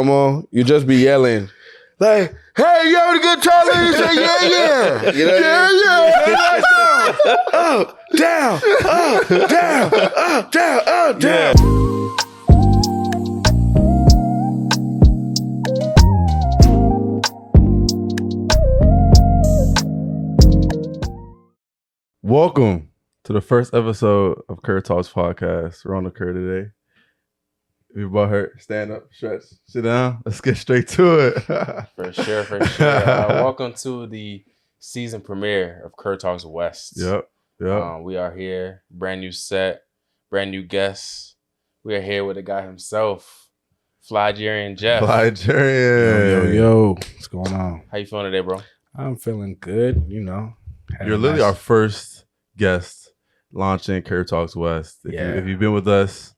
promo, you just be yelling. Like, hey, you having a good time? And you say, yeah. You know up, down, up, down, up, down, up, down. Welcome to the first episode of CurbTalks podcast. We're on the curb today. We brought her. Stand up, stretch, sit down. Let's get straight to it. For sure. Welcome to the season premiere of CurbTalks West. Yep. We are here, brand new set, brand new guests. We are here with the guy himself, Flygerian Jeff. Yo. What's going on? How you feeling today, bro? I'm feeling good, you know. You're literally our first guest launching CurbTalks West. If you've been with us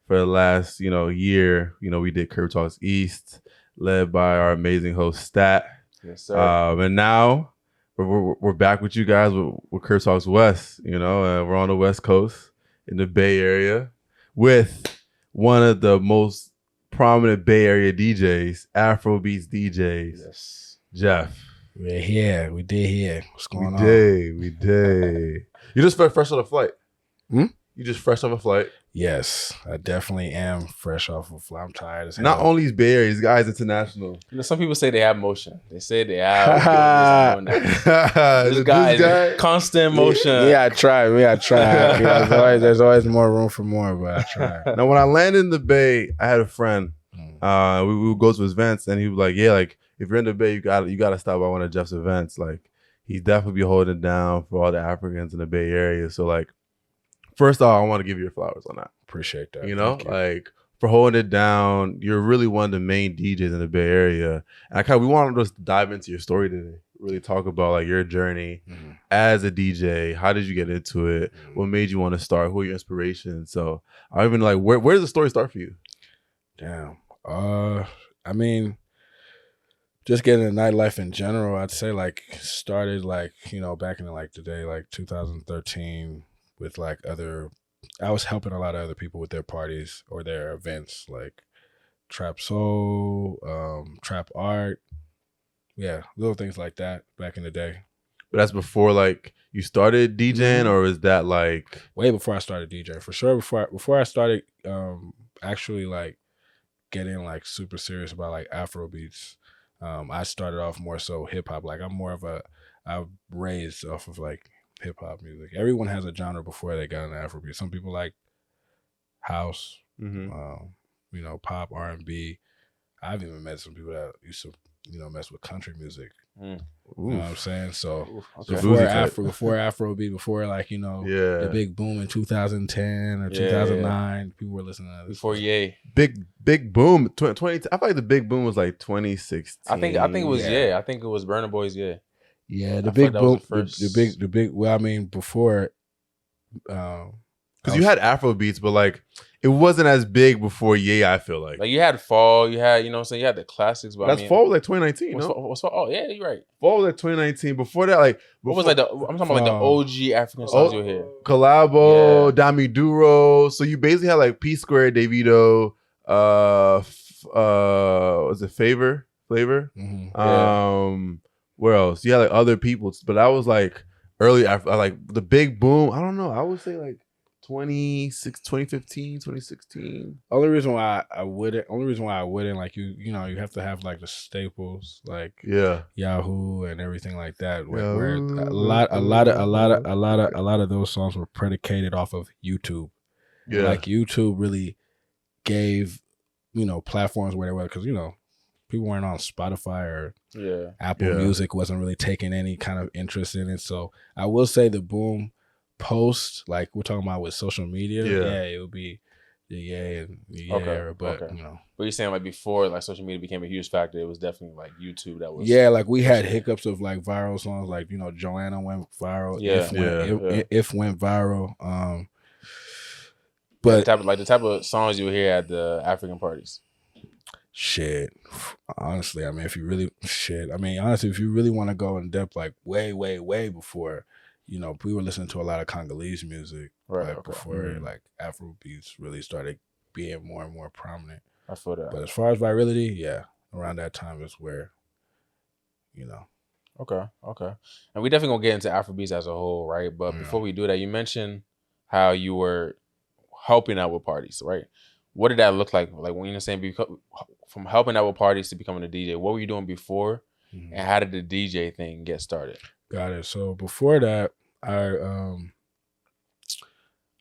for the last, year, we did CurbTalks East, led by our amazing host Stat. Yes, sir. And now we're back with you guys with CurbTalks West. We're on the West Coast in the Bay Area with one of the most prominent Bay Area DJs, Afrobeats DJs, Yes. Jeff. We're here. We did here. What's going on? We did. You just fresh off a flight. You just fresh off a flight. Yes, I definitely am fresh off a flight. I'm tired as hell. Not only is Bay Area, this guy's international. Some people say they have motion. They say they have. This guy is constant motion. Yeah, I try. There's always more room for more, but I try. Now, when I landed in the Bay, I had a friend. We would go to his events, and he was like, "Yeah, like if you're in the Bay, you gotta stop by one of Jeff's events. Like he's definitely be holding it down for all the Africans in the Bay Area." So like, first off, I want to give you your flowers on that. Appreciate that. Like for holding it down. You're really one of the main DJs in the Bay Area, and we want to just dive into your story today. Really talk about like your journey as a DJ. How did you get into it? What made you want to start? Who are your inspirations? So I even like where does the story start for you? Damn. I mean, just getting into nightlife in general, I'd say like started like, back in like the day, like 2013 with like I was helping a lot of other people with their parties or their events, like trap soul, trap art. Yeah, little things like that back in the day. But that's before like you started DJing, or is that like way before I started DJing? For sure, before I started actually like getting like super serious about like Afrobeats. I started off more so hip hop. Like I'm raised off of like hip hop music. Everyone has a genre before they got into Afrobeat. Some people like house, pop, R&B. I've even met some people that used to, mess with country music. You know what I'm saying? So before Afrobeat, before like, the big boom in 2010 or 2009, people were listening to this. Before Ye. Big boom. 20. I feel like the big boom was like 2016. I think it was Ye. I think it was Burna Boy's Ye. Yeah, the big boom. The big. Well, I mean, before. Because you had Afrobeats, but like it wasn't as big before Ye, I feel like. Like you had Fall, you had, you had the classics. But Fall was like 2019, no? What's Fall? Oh, yeah, you're right. Fall was like 2019. Before that, like... What was like I'm talking about like the OG African songs you hear. Collabo, Dami Duro. So you basically had like P Square, Davido, was it Flavor? Where else? You had like other people, but that was like early after, like the big boom. I don't know. I would say like 2015, 2016. Only reason why I wouldn't, like you have to have like the staples, like Yahoo and everything like that. Where a lot of those songs were predicated off of YouTube. Yeah, like YouTube really gave platforms where they were, because people weren't on Spotify or Apple Music wasn't really taking any kind of interest in it. So I will say the boom post, like we're talking about with social media, it would be the era, but But you're saying like before like social media became a huge factor, it was definitely like YouTube that was like we had hiccups of like viral songs, like Joanna went viral, If went viral, but the type of songs you would hear at the African parties. Honestly, if you really want to go in depth, like way before, we were listening to a lot of Congolese music, before like Afrobeats really started being more and more prominent. I feel that. But as far as virality, yeah, around that time is where, you know. Okay. And we definitely gonna get into Afrobeats as a whole, right? But before we do that, you mentioned how you were helping out with parties, right? What did that look like? Like when you're saying from helping out with parties to becoming a DJ, what were you doing before, and how did the DJ thing get started? Got it. So before that, I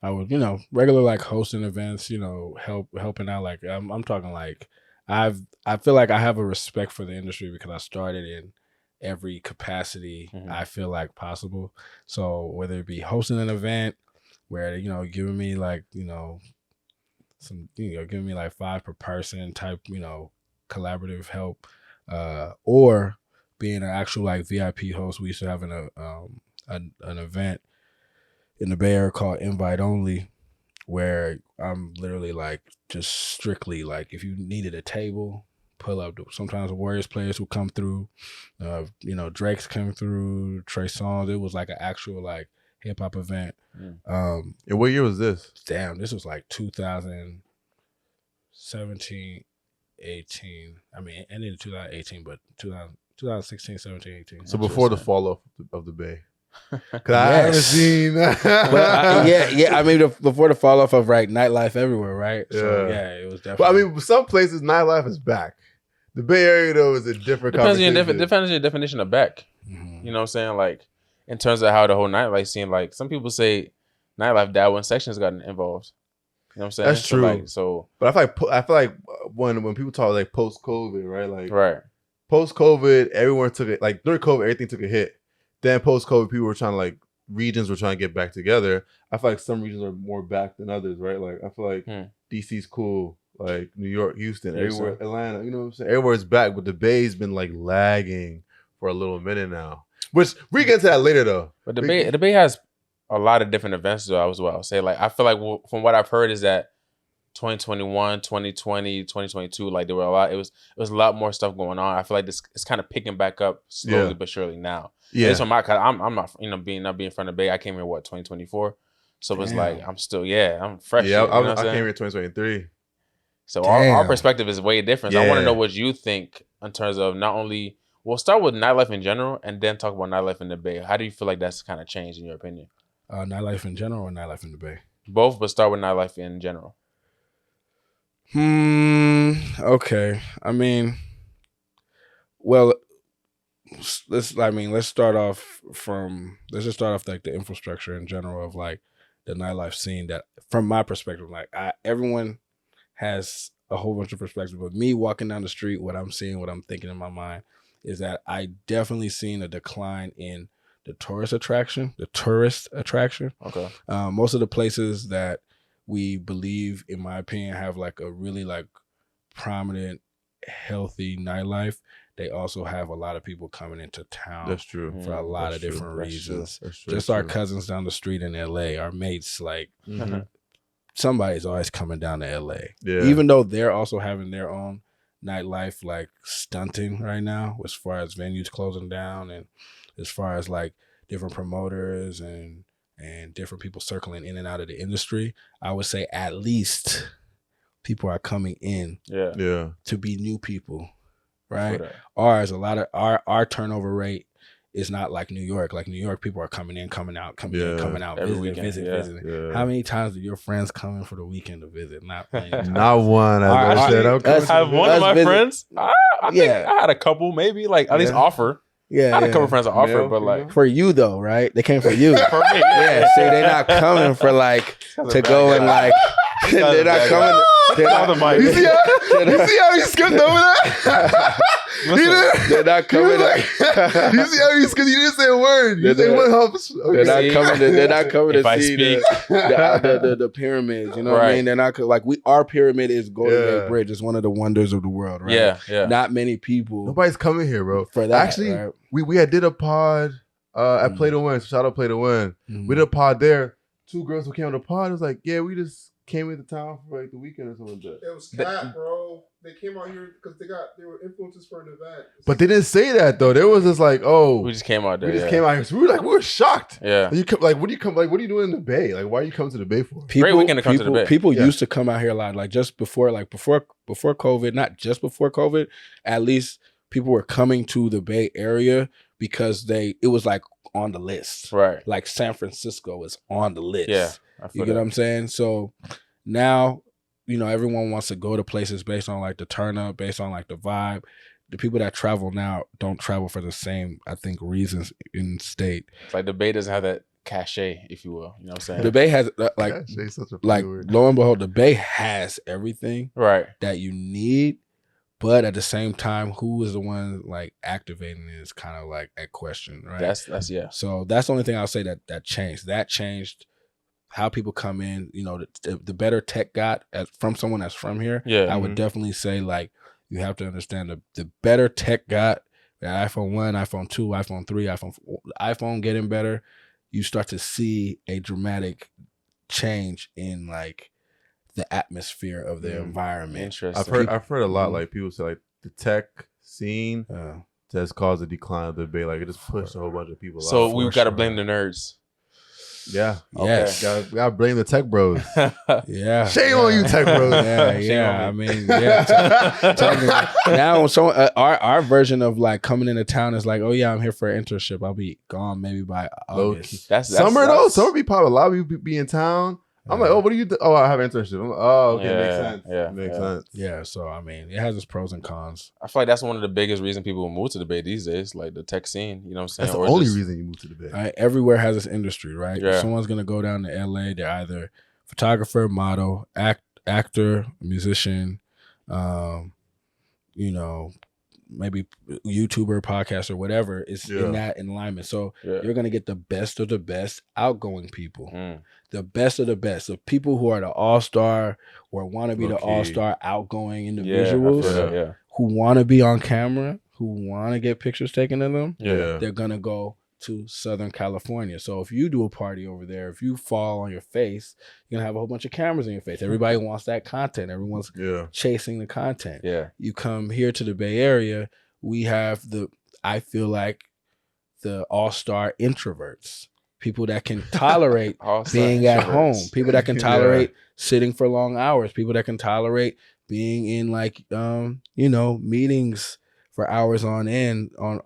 was, regular like hosting events, helping out. Like I'm talking like I feel like I have a respect for the industry because I started in every capacity I feel like possible. So whether it be hosting an event where giving me like giving me like 5 per person type collaborative help, or being an actual like VIP host. We used to have an event in the Bay Area called Invite Only, where I'm literally like just strictly like if you needed a table, pull up. Sometimes the Warriors players would come through, Drake's come through, Trey Songz. It was like an actual like hip hop event. And what year was this? Damn, this was like 2017, 18. I mean, ended in 2018, but 2016, 17, 18. So before the fall off of the Bay. Cause I haven't seen that. Yeah. I mean, before the fall off of Nightlife everywhere, right? So yeah, it was definitely. But I mean, some places nightlife is back. The Bay Area though is a different conversation. Depends on your definition of back. You know what I'm saying? Like in terms of how the whole nightlife scene. Like some people say nightlife died when sections got involved. You know what I'm saying? That's true. But I feel like when people talk like post COVID, right? Like post COVID, everyone took it. Like during COVID, everything took a hit. Then post COVID, people were trying to like regions were trying to get back together. I feel like some regions are more back than others, right? Like I feel like DC's cool, like New York, Houston, everywhere, Atlanta. You know what I'm saying? Everywhere's back, but the Bay's been like lagging for a little minute now. Which we get into that later though. But the Bay has a lot of different events though as well. I'll say like I feel like from what I've heard is that 2021, 2020, 2022, like there were a lot. It was a lot more stuff going on. I feel like this is kind of picking back up slowly but surely now. Yeah, this one I'm not being from the Bay. I came here 2024, so it's like I'm still I'm fresh. Yeah, I came here 2023. So our perspective is way different. So I want to know what you think in terms of not only. We'll start with nightlife in general, and then talk about nightlife in the Bay. How do you feel like that's kind of changed in your opinion? Nightlife in general or nightlife in the Bay? Both, but start with nightlife in general. Okay. I mean, well, let's start off like the infrastructure in general of like the nightlife scene. That from my perspective, like everyone has a whole bunch of perspectives, but me walking down the street, what I'm seeing, what I'm thinking in my mind is that I definitely seen a decline in the tourist attraction. Okay. Most of the places that we believe, in my opinion, have like a really like prominent, healthy nightlife. They also have a lot of people coming into town. That's true. For a lot of different reasons. That's true. Just our cousins down the street in LA, our mates, like somebody's always coming down to LA. Yeah. Even though they're also having their own nightlife like stunting right now, as far as venues closing down and as far as like different promoters and different people circling in and out of the industry, I would say at least people are coming in to be new people, right? Ours, a lot of our turnover rate is not like New York. Like New York, people are coming in, coming out, visiting. Yeah. How many times do your friends come in for the weekend to visit? Not one. I have one of my friends. I think I had a couple, maybe like at least offer. Yeah, I had a couple friends that offered, but like for you though, right? They came for you. For me, see, they're not coming for like to go and like. They're not coming. You see how he skipped over that? They're not coming. You see how he skipped? You didn't say a word. You say one helps. They're not coming to see the pyramids. You know what I mean? They're not like our pyramid is Golden Gate Bridge. It's one of the wonders of the world, right? Yeah. Not many people. Nobody's coming here, bro. For that, actually, right? we had did a pod at Play to Win. Shout out Play to Win. We did a pod there. 2 girls who came on the pod was like, yeah, we just came into town for like the weekend or something like that. It was cat, bro. They came out here because they were influencers for an event. But they didn't say that though. They was just like, oh, We just came out there. we just came out here. So we were shocked. Yeah. And you come, like, what do you doing in the Bay? Like, why are you coming to the Bay for? Great weekend to come to the Bay. People used to come out here a lot, like just before COVID, not just before COVID. At least people were coming to the Bay Area because it was like on the list, Right. like San Francisco was on the list. Yeah. You get what I'm saying? So now, everyone wants to go to places based on like the turn up, based on like the vibe. The people that travel now don't travel for the same, I think, reasons in state. It's like the Bay doesn't have that cachet, if you will. You know what I'm saying? The Bay has Cachet, such a funny word. lo and behold, the Bay has everything Right. that you need, but at the same time, who is the one like activating it is kind of like a question, right? That's yeah. So that's the only thing I'll say that changed. That changed how people come in. The better tech got from someone that's from here. Yeah. I would definitely say like you have to understand the better tech got. The iPhone 1, iPhone 2, iPhone 3, iPhone getting better. You start to see a dramatic change in like the atmosphere of the environment. Interesting. I've heard a lot like people say like the tech scene has caused a decline of the Bay. Like it just pushed a whole bunch of people out. So we've got to blame the nerds. Yeah. Yes. Gotta blame the tech bros. Yeah. Shame on you, tech bros. Yeah. I mean, tell me. Now, so our version of like coming into town is like, oh yeah, I'm here for an internship. I'll be gone maybe by August. That's summer though. Summer be probably a lot of you be in town. I'm like, oh, what do you do? Oh, I have an internship. I'm like, oh, okay, makes sense. Yeah, makes sense. Yeah, so I mean, it has its pros and cons. I feel like that's one of the biggest reasons people move to the Bay these days, like the tech scene. You know what I'm saying? That's the only reason you move to the Bay. Everywhere has its industry, right? Yeah. If someone's gonna go down to LA, they're either photographer, model, actor, musician, maybe YouTuber, podcaster, whatever. It's in that alignment. So you're gonna get the best of the best outgoing people. The best of the best. The people who are the all-star or want to be the all-star outgoing individuals who want to be on camera, who want to get pictures taken of them, they're going to go to Southern California. So if you do a party over there, if you fall on your face, you're going to have a whole bunch of cameras in your face. Everybody wants that content. Everyone's chasing the content. Yeah. You come here to the Bay Area, we have I feel like the all-star introverts. People that can tolerate being at home. People that can tolerate sitting for long hours. People that can tolerate being in like meetings for hours on end on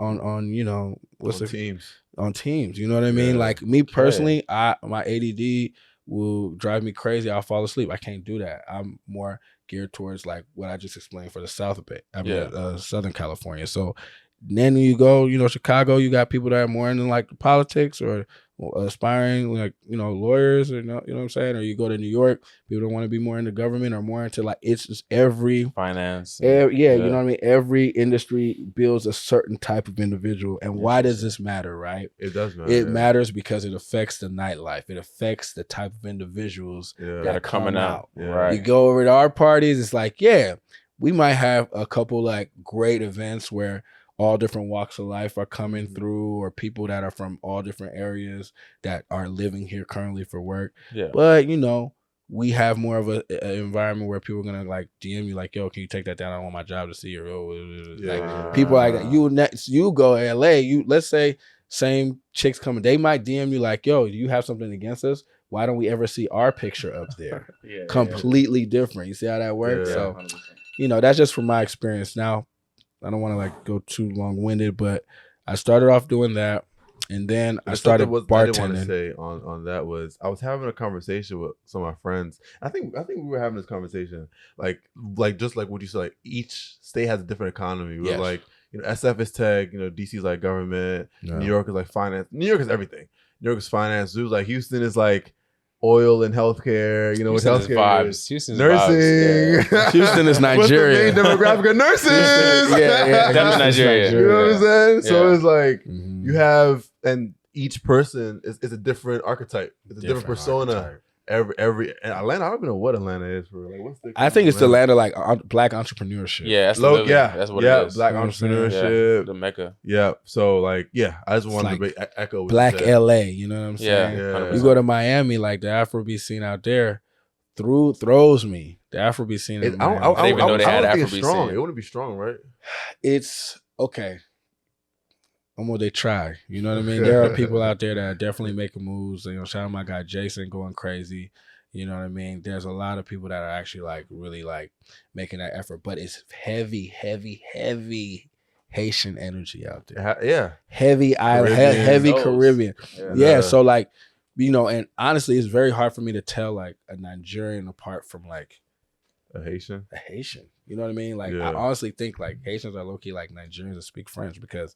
Teams. On Teams. You know what I mean? Like me personally, my ADD will drive me crazy. I'll fall asleep. I can't do that. I'm more geared towards like what I just explained for the Southern California. So then you go, Chicago, you got people that are more into like politics or aspiring like, lawyers or, you know what I'm saying? Or you go to New York, people don't want to be more into government or more into like, it's just every finance. you know what I mean? Every industry builds a certain type of individual. And why does this matter, right? It does matter. It matters because it affects the nightlife. It affects the type of individuals that are coming out. Right. You go over to our parties, it's like, we might have a couple like great events where all different walks of life are coming through, or people that are from all different areas that are living here currently for work. Yeah. But, we have more of an environment where people are going to like DM you like, yo, can you take that down? I want my job to see you. Like, people like that. You go to LA, let's say same chicks coming, they might DM you like, yo, do you have something against us? Why don't we ever see our picture up there? Completely different. You see how that works? So, that's just from my experience. Now, I don't want to like go too long-winded, but I started off doing that, and then I started bartending. I didn't want to say on that was I was having a conversation with some of my friends. I think we were having this conversation like just like what you said. Like each state has a different economy. We're like SF is tech. DC is like government. New York is like finance. New York is everything. New York is finance. It was like Houston is like oil and healthcare, with healthcare vibes. Houston's nursing. Vibes, Houston is Nigeria. What's the main demographic of nurses? Definitely Nigeria. You know what I'm saying? So it's like you have, and each person is a different archetype. It's a different persona. Archetype. Every and Atlanta, I don't even know what Atlanta is for. Like, what's the? I think it's Atlanta like black entrepreneurship. Yeah, that's that's what it is. Black entrepreneurship, the Mecca. Yeah, so like, I just wanted to echo Black LA. You know what I'm saying? Yeah. You go to Miami, like the Afrobeat scene out there, throws me. The Afrobeat scene. In I didn't even know they had don't think it's Afrobeat strong. scene. It wouldn't be strong, right? It's okay. Almost they try. You know what I mean? There are people out there that are definitely making moves. You know, shout out my guy Jason going crazy. You know what I mean? There's a lot of people that are actually like really like making that effort, but it's heavy Haitian energy out there. Yeah. Heavy island, Caribbean. heavy Those. Caribbean. Yeah. Yeah. So like, you know, and honestly, it's very hard for me to tell like a Nigerian apart from like A Haitian. a Haitian. You know what I mean? Like Yeah. I honestly think like Haitians are low key like Nigerians that speak French because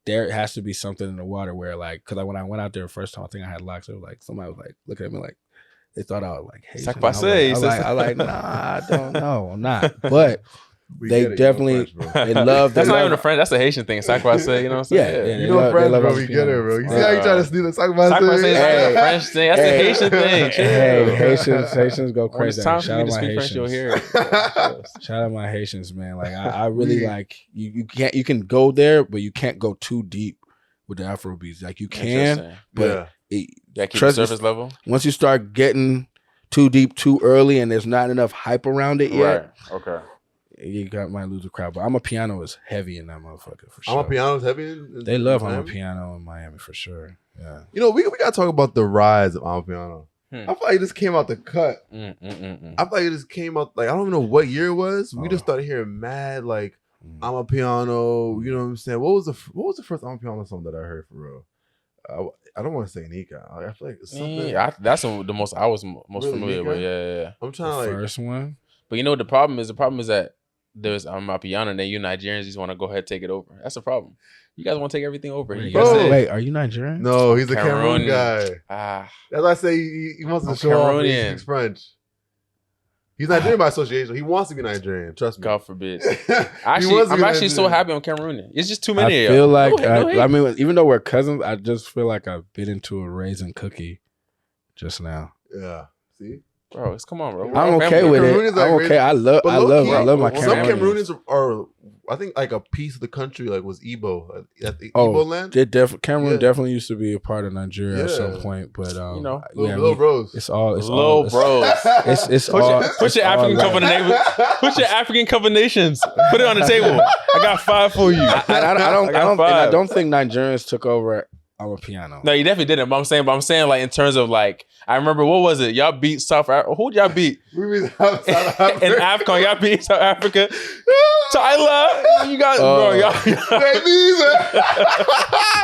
there has to be something in the water where like, because when I went out there the first time, I think I had locks. It was like somebody was like looking at me like they thought I was like Haitian. I was like, nah, I don't know, I'm not. But they definitely they love. That's not even a French. That's a Haitian thing. Sacrifice, you know what I'm saying? Yeah. You know French, bro. We get it, bro. You see how you try to steal the Sacrifice is Hey. a French thing. That's a Haitian thing. Hey, Haitians go When it's crazy. time Shout for out you to my speak French, you'll Haitians. hear it. Shout out my Haitians, man. Like I really like you can go there, but you can't go too deep with the Afrobeats. Like you can, Interesting. but Yeah. Yeah, keep trust the me, surface level. once you start getting too deep too early and there's not enough hype around it yet, Right. Okay. you might lose a crowd. But Amapiano is heavy in that motherfucker for sure. Amapiano's heavy. In They love Miami? Amapiano in Miami for sure. Yeah. You know, we gotta talk about the rise of Amapiano. I feel like it just came out the cut. I feel like it just came out like I don't even know what year it was. We just started hearing mad like Amapiano. You know what I'm saying? What was the first Amapiano song that I heard for real? I don't want to say Nika. I feel like it's something. That's the most I was most Really, familiar Nika? with. Yeah. I'm trying The to like. first one. But you know what the problem is? The problem is that there's Amapiano and then you Nigerians just want to go ahead and take it over. That's the problem. You guys want to take everything over. You guys say, Wait, are you Nigerian? No, he's a Cameroon Cameroonian. guy. That's why I say he wants to I'm show off. He Cameroonian. speaks French. He's Nigerian by association. He wants to be Nigerian. Trust me. God forbid. He Actually, wants to I'm be actually so Nigerian. happy I'm Cameroonian. It's just too I many of y'all. feel like No hate. I mean, even though we're cousins, I just feel like I bit into a raisin cookie just now. Yeah. See. Bro, come on, bro. I'm okay with it. Cameroonians like I'm okay. I love my Some Cameroonians. Cameroonians are, I think, like a piece of the country, like was Igbo. At the Oh, Igbo land. Cameroon Yeah. definitely used to be a part of Nigeria at some Yeah. point, but You know, Little bros. it's all Little bros. It's Put all your it's all African love. cover name. Put your African cover nations. Put it on the table. I got 5 for you. I don't think Nigerians took over Amapiano. No, you definitely didn't. But I'm saying like in terms of like, I remember what was it? Y'all beat South Africa. Who'd y'all beat? We beat South Africa. In AFCON, y'all beat South Africa. Tyler, you got bro, y'all.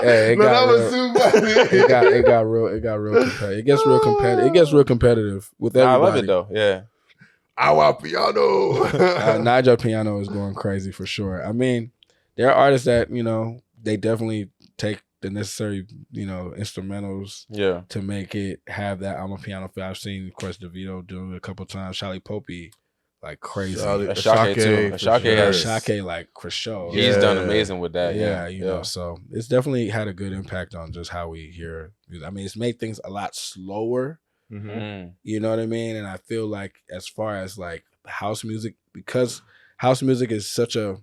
Hey, That was too funny. it got real competitive. It gets real competitive. It gets real competitive with everybody. I love it though. Yeah. Our piano. Niger Piano is going crazy for sure. I mean, there are artists that, you know, they definitely take the necessary, you know, instrumentals to make it have that Amapiano feel. I've seen, of course, DeVito do it a couple times. Shali Popey, like crazy. Ashake too. Ashake, like for sure. He's done amazing with that. Yeah, you know, so it's definitely had a good impact on just how we hear music. I mean, it's made things a lot slower. You know what I mean? And I feel like as far as like house music, because house music is such a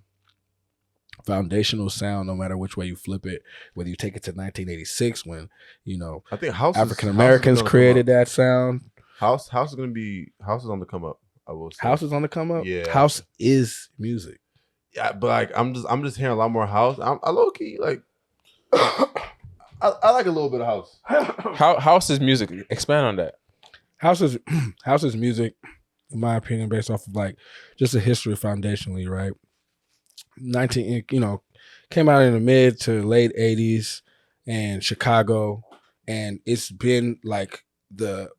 foundational sound, no matter which way you flip it, whether you take it to 1986 when, you know, I think African Americans created that sound. House is on the come up. I will say. House is on the come up. Yeah. House is music. Yeah, but like I'm just hearing a lot more house. I low key like I like a little bit of house. House is music. Expand on that. House is music, in my opinion, based off of like just a history foundationally, right? Came out in the mid to late 80s and Chicago, and it's been like the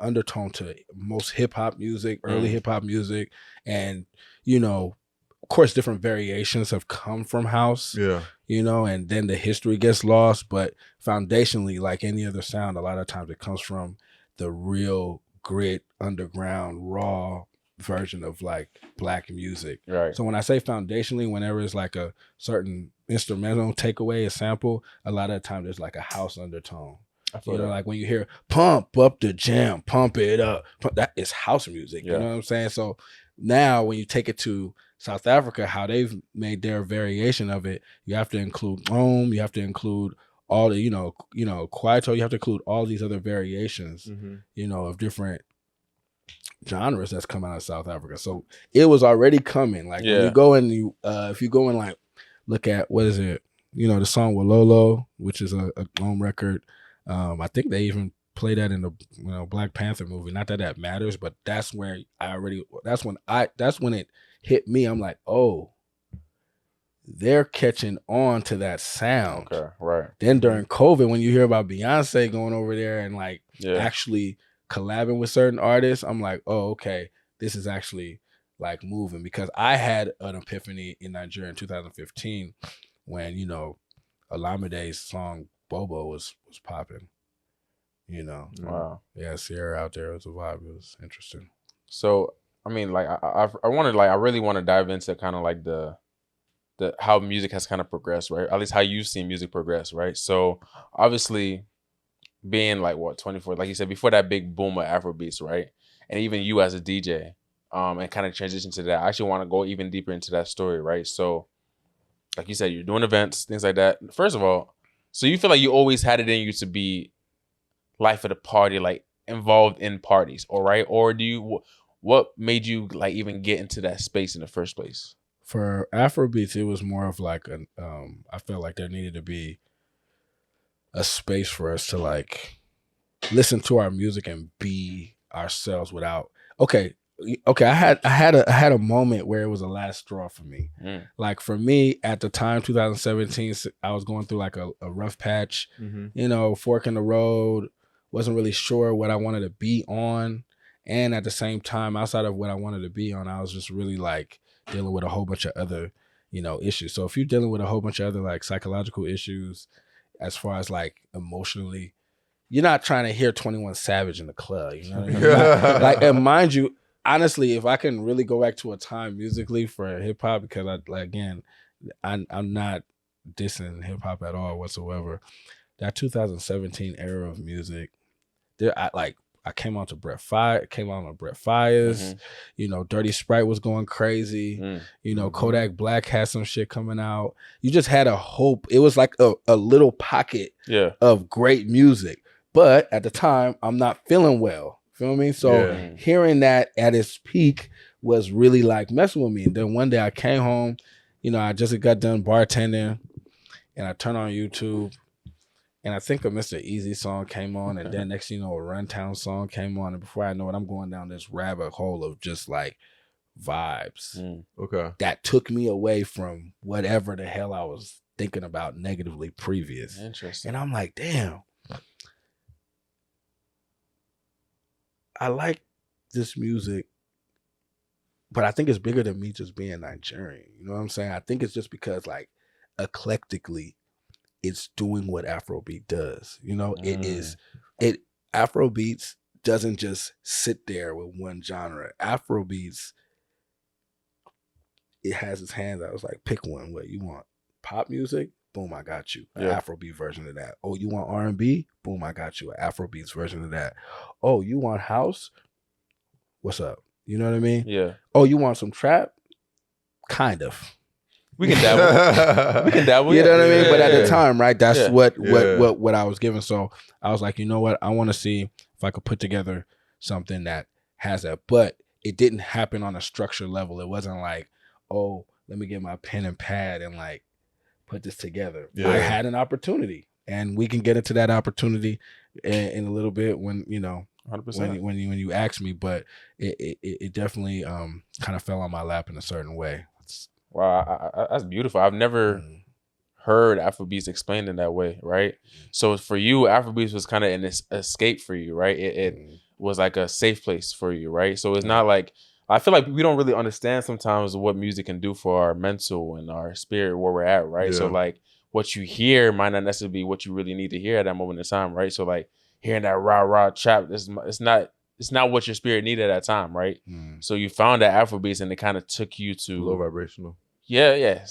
undertone to most hip hop music, early hip hop music, and of course different variations have come from house. Yeah. And then the history gets lost, but foundationally, like any other sound, a lot of times it comes from the real grit, underground, raw version of like black music. Right. So when I say foundationally, whenever it's like a certain instrumental takeaway, a sample, a lot of the time there's like a house undertone. Like when you hear pump up the jam, pump it up, that is house music. You know what I'm saying? So now when you take it to South Africa, how they've made their variation of it, you have to include you have to include all the, Kwaito, you have to include all these other variations, of different genres that's coming out of South Africa. So it was already coming. Like when you go and if you go and like look at what is it, the song Wololo, which is a home record. I think they even play that in the Black Panther movie. Not that that matters, but that's where that's when it hit me. I'm like, oh, they're catching on to that sound. Okay, right. Then during COVID, when you hear about Beyonce going over there and like actually collabing with certain artists, I'm like, oh, okay, this is actually like moving, because I had an epiphany in Nigeria in 2015 when, Olamide's song Bobo was popping. Wow. Yeah, Sierra out there was a vibe. It was interesting. So, I mean, like, I wanted, like, I really want to dive into kind of like the how music has kind of progressed, right? At least how you've seen music progress, right? So, obviously, being like, 24, like you said, before that big boom of Afrobeats, right? And even you as a DJ, and kind of transition to that. I actually want to go even deeper into that story, right? So, like you said, you're doing events, things like that. First of all, so you feel like you always had it in you to be life of the party, like involved in parties, all right? Or what made you like even get into that space in the first place? For Afrobeats, it was more of like I felt like there needed to be a space for us to like listen to our music and be ourselves without. Okay. I had a moment where it was a last straw for me. Like for me at the time, 2017, I was going through like a rough patch, fork in the road, wasn't really sure what I wanted to be on. And at the same time, outside of what I wanted to be on, I was just really like dealing with a whole bunch of other, issues. So if you're dealing with a whole bunch of other like psychological issues, as far as like emotionally, you're not trying to hear 21 Savage in the club, you know what I mean? Like, and mind you, honestly, if I can really go back to a time musically for hip hop, because I'm not dissing hip hop at all whatsoever. That 2017 era of music, I came on to Brett Fires, Dirty Sprite was going crazy, Kodak Black had some shit coming out. You just had a hope. It was like a little pocket of great music. But at the time, I'm not feeling well. Feel me? So hearing that at its peak was really like messing with me. And then one day I came home, I just got done bartending, and I turned on YouTube, and I think a Mr. Easy song came on, and then next thing you know, a Runtown song came on, and before I know it, I'm going down this rabbit hole of just like vibes. Okay. That took me away from whatever the hell I was thinking about negatively previous. Interesting. And I'm like, damn. I like this music, but I think it's bigger than me just being Nigerian. You know what I'm saying? I think it's just because like eclectically it's doing what Afrobeat does. Afrobeats doesn't just sit there with one genre. Afrobeats, it has its hands out. It's like, pick one. What you want? Pop music? Boom, I got you. An Afrobeat version of that. Oh, you want R&B? Boom, I got you. An Afrobeats version of that. Oh, you want house? What's up? You know what I mean? Yeah. Oh, you want some trap? Kind of. We can dabble. You know what I mean? But at the time, right, that's what I was given. So I was like, you know what? I want to see if I could put together something that has that. But it didn't happen on a structure level. It wasn't like, oh, let me get my pen and pad and like put this together. I had an opportunity, and we can get into that opportunity in a little bit when 100%. when you ask me. But it definitely kind of fell on my lap in a certain way. Wow, that's beautiful. I've never heard Afrobeats explained in that way, right? So for you, Afrobeats was kind of an escape for you, right? It was like a safe place for you, right? So it's not like, I feel like we don't really understand sometimes what music can do for our mental and our spirit where we're at, right? So like what you hear might not necessarily be what you really need to hear at that moment in time, right? So like hearing that rah trap, it's not what your spirit needed at that time, right? So you found that Afrobeats, and it kind of took you to low vibrational. Yeah.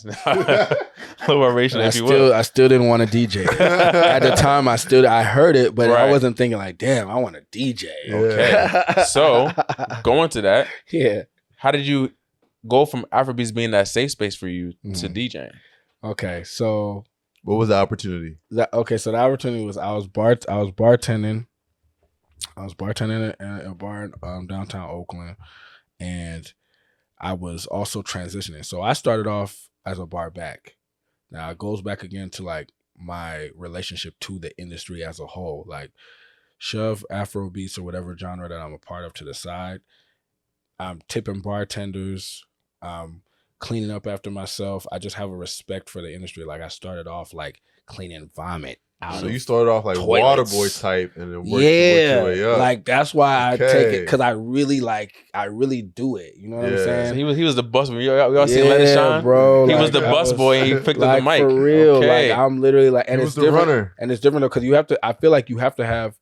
Low vibrational, if you will. I still didn't want to DJ. At the time, I heard it, but I wasn't thinking like, damn, I want to DJ. Okay. So going to that, how did you go from Afrobeats being that safe space for you to DJing? Okay, so what was the opportunity? So the opportunity was I was bartending. I was bartending at a bar downtown Oakland, and I was also transitioning. So I started off as a bar back. Now it goes back again to like my relationship to the industry as a whole. Like shove Afrobeats or whatever genre that I'm a part of to the side. I'm tipping bartenders. Cleaning up after myself. I just have a respect for the industry. Like I started off like cleaning vomit out. So of you started off like toilets. water boy type, and then worked your way up. Like that's why Okay. I take it, because I really do it. You know what I'm Yeah. saying? So he was the bus boy. Y'all seen Let It Shine? Bro. He like, was the I bus boy and he picked like, up the mic. for real. Okay. Like I'm literally like, and He it's was the different. runner. And it's different though, because you have to. I feel like you have to have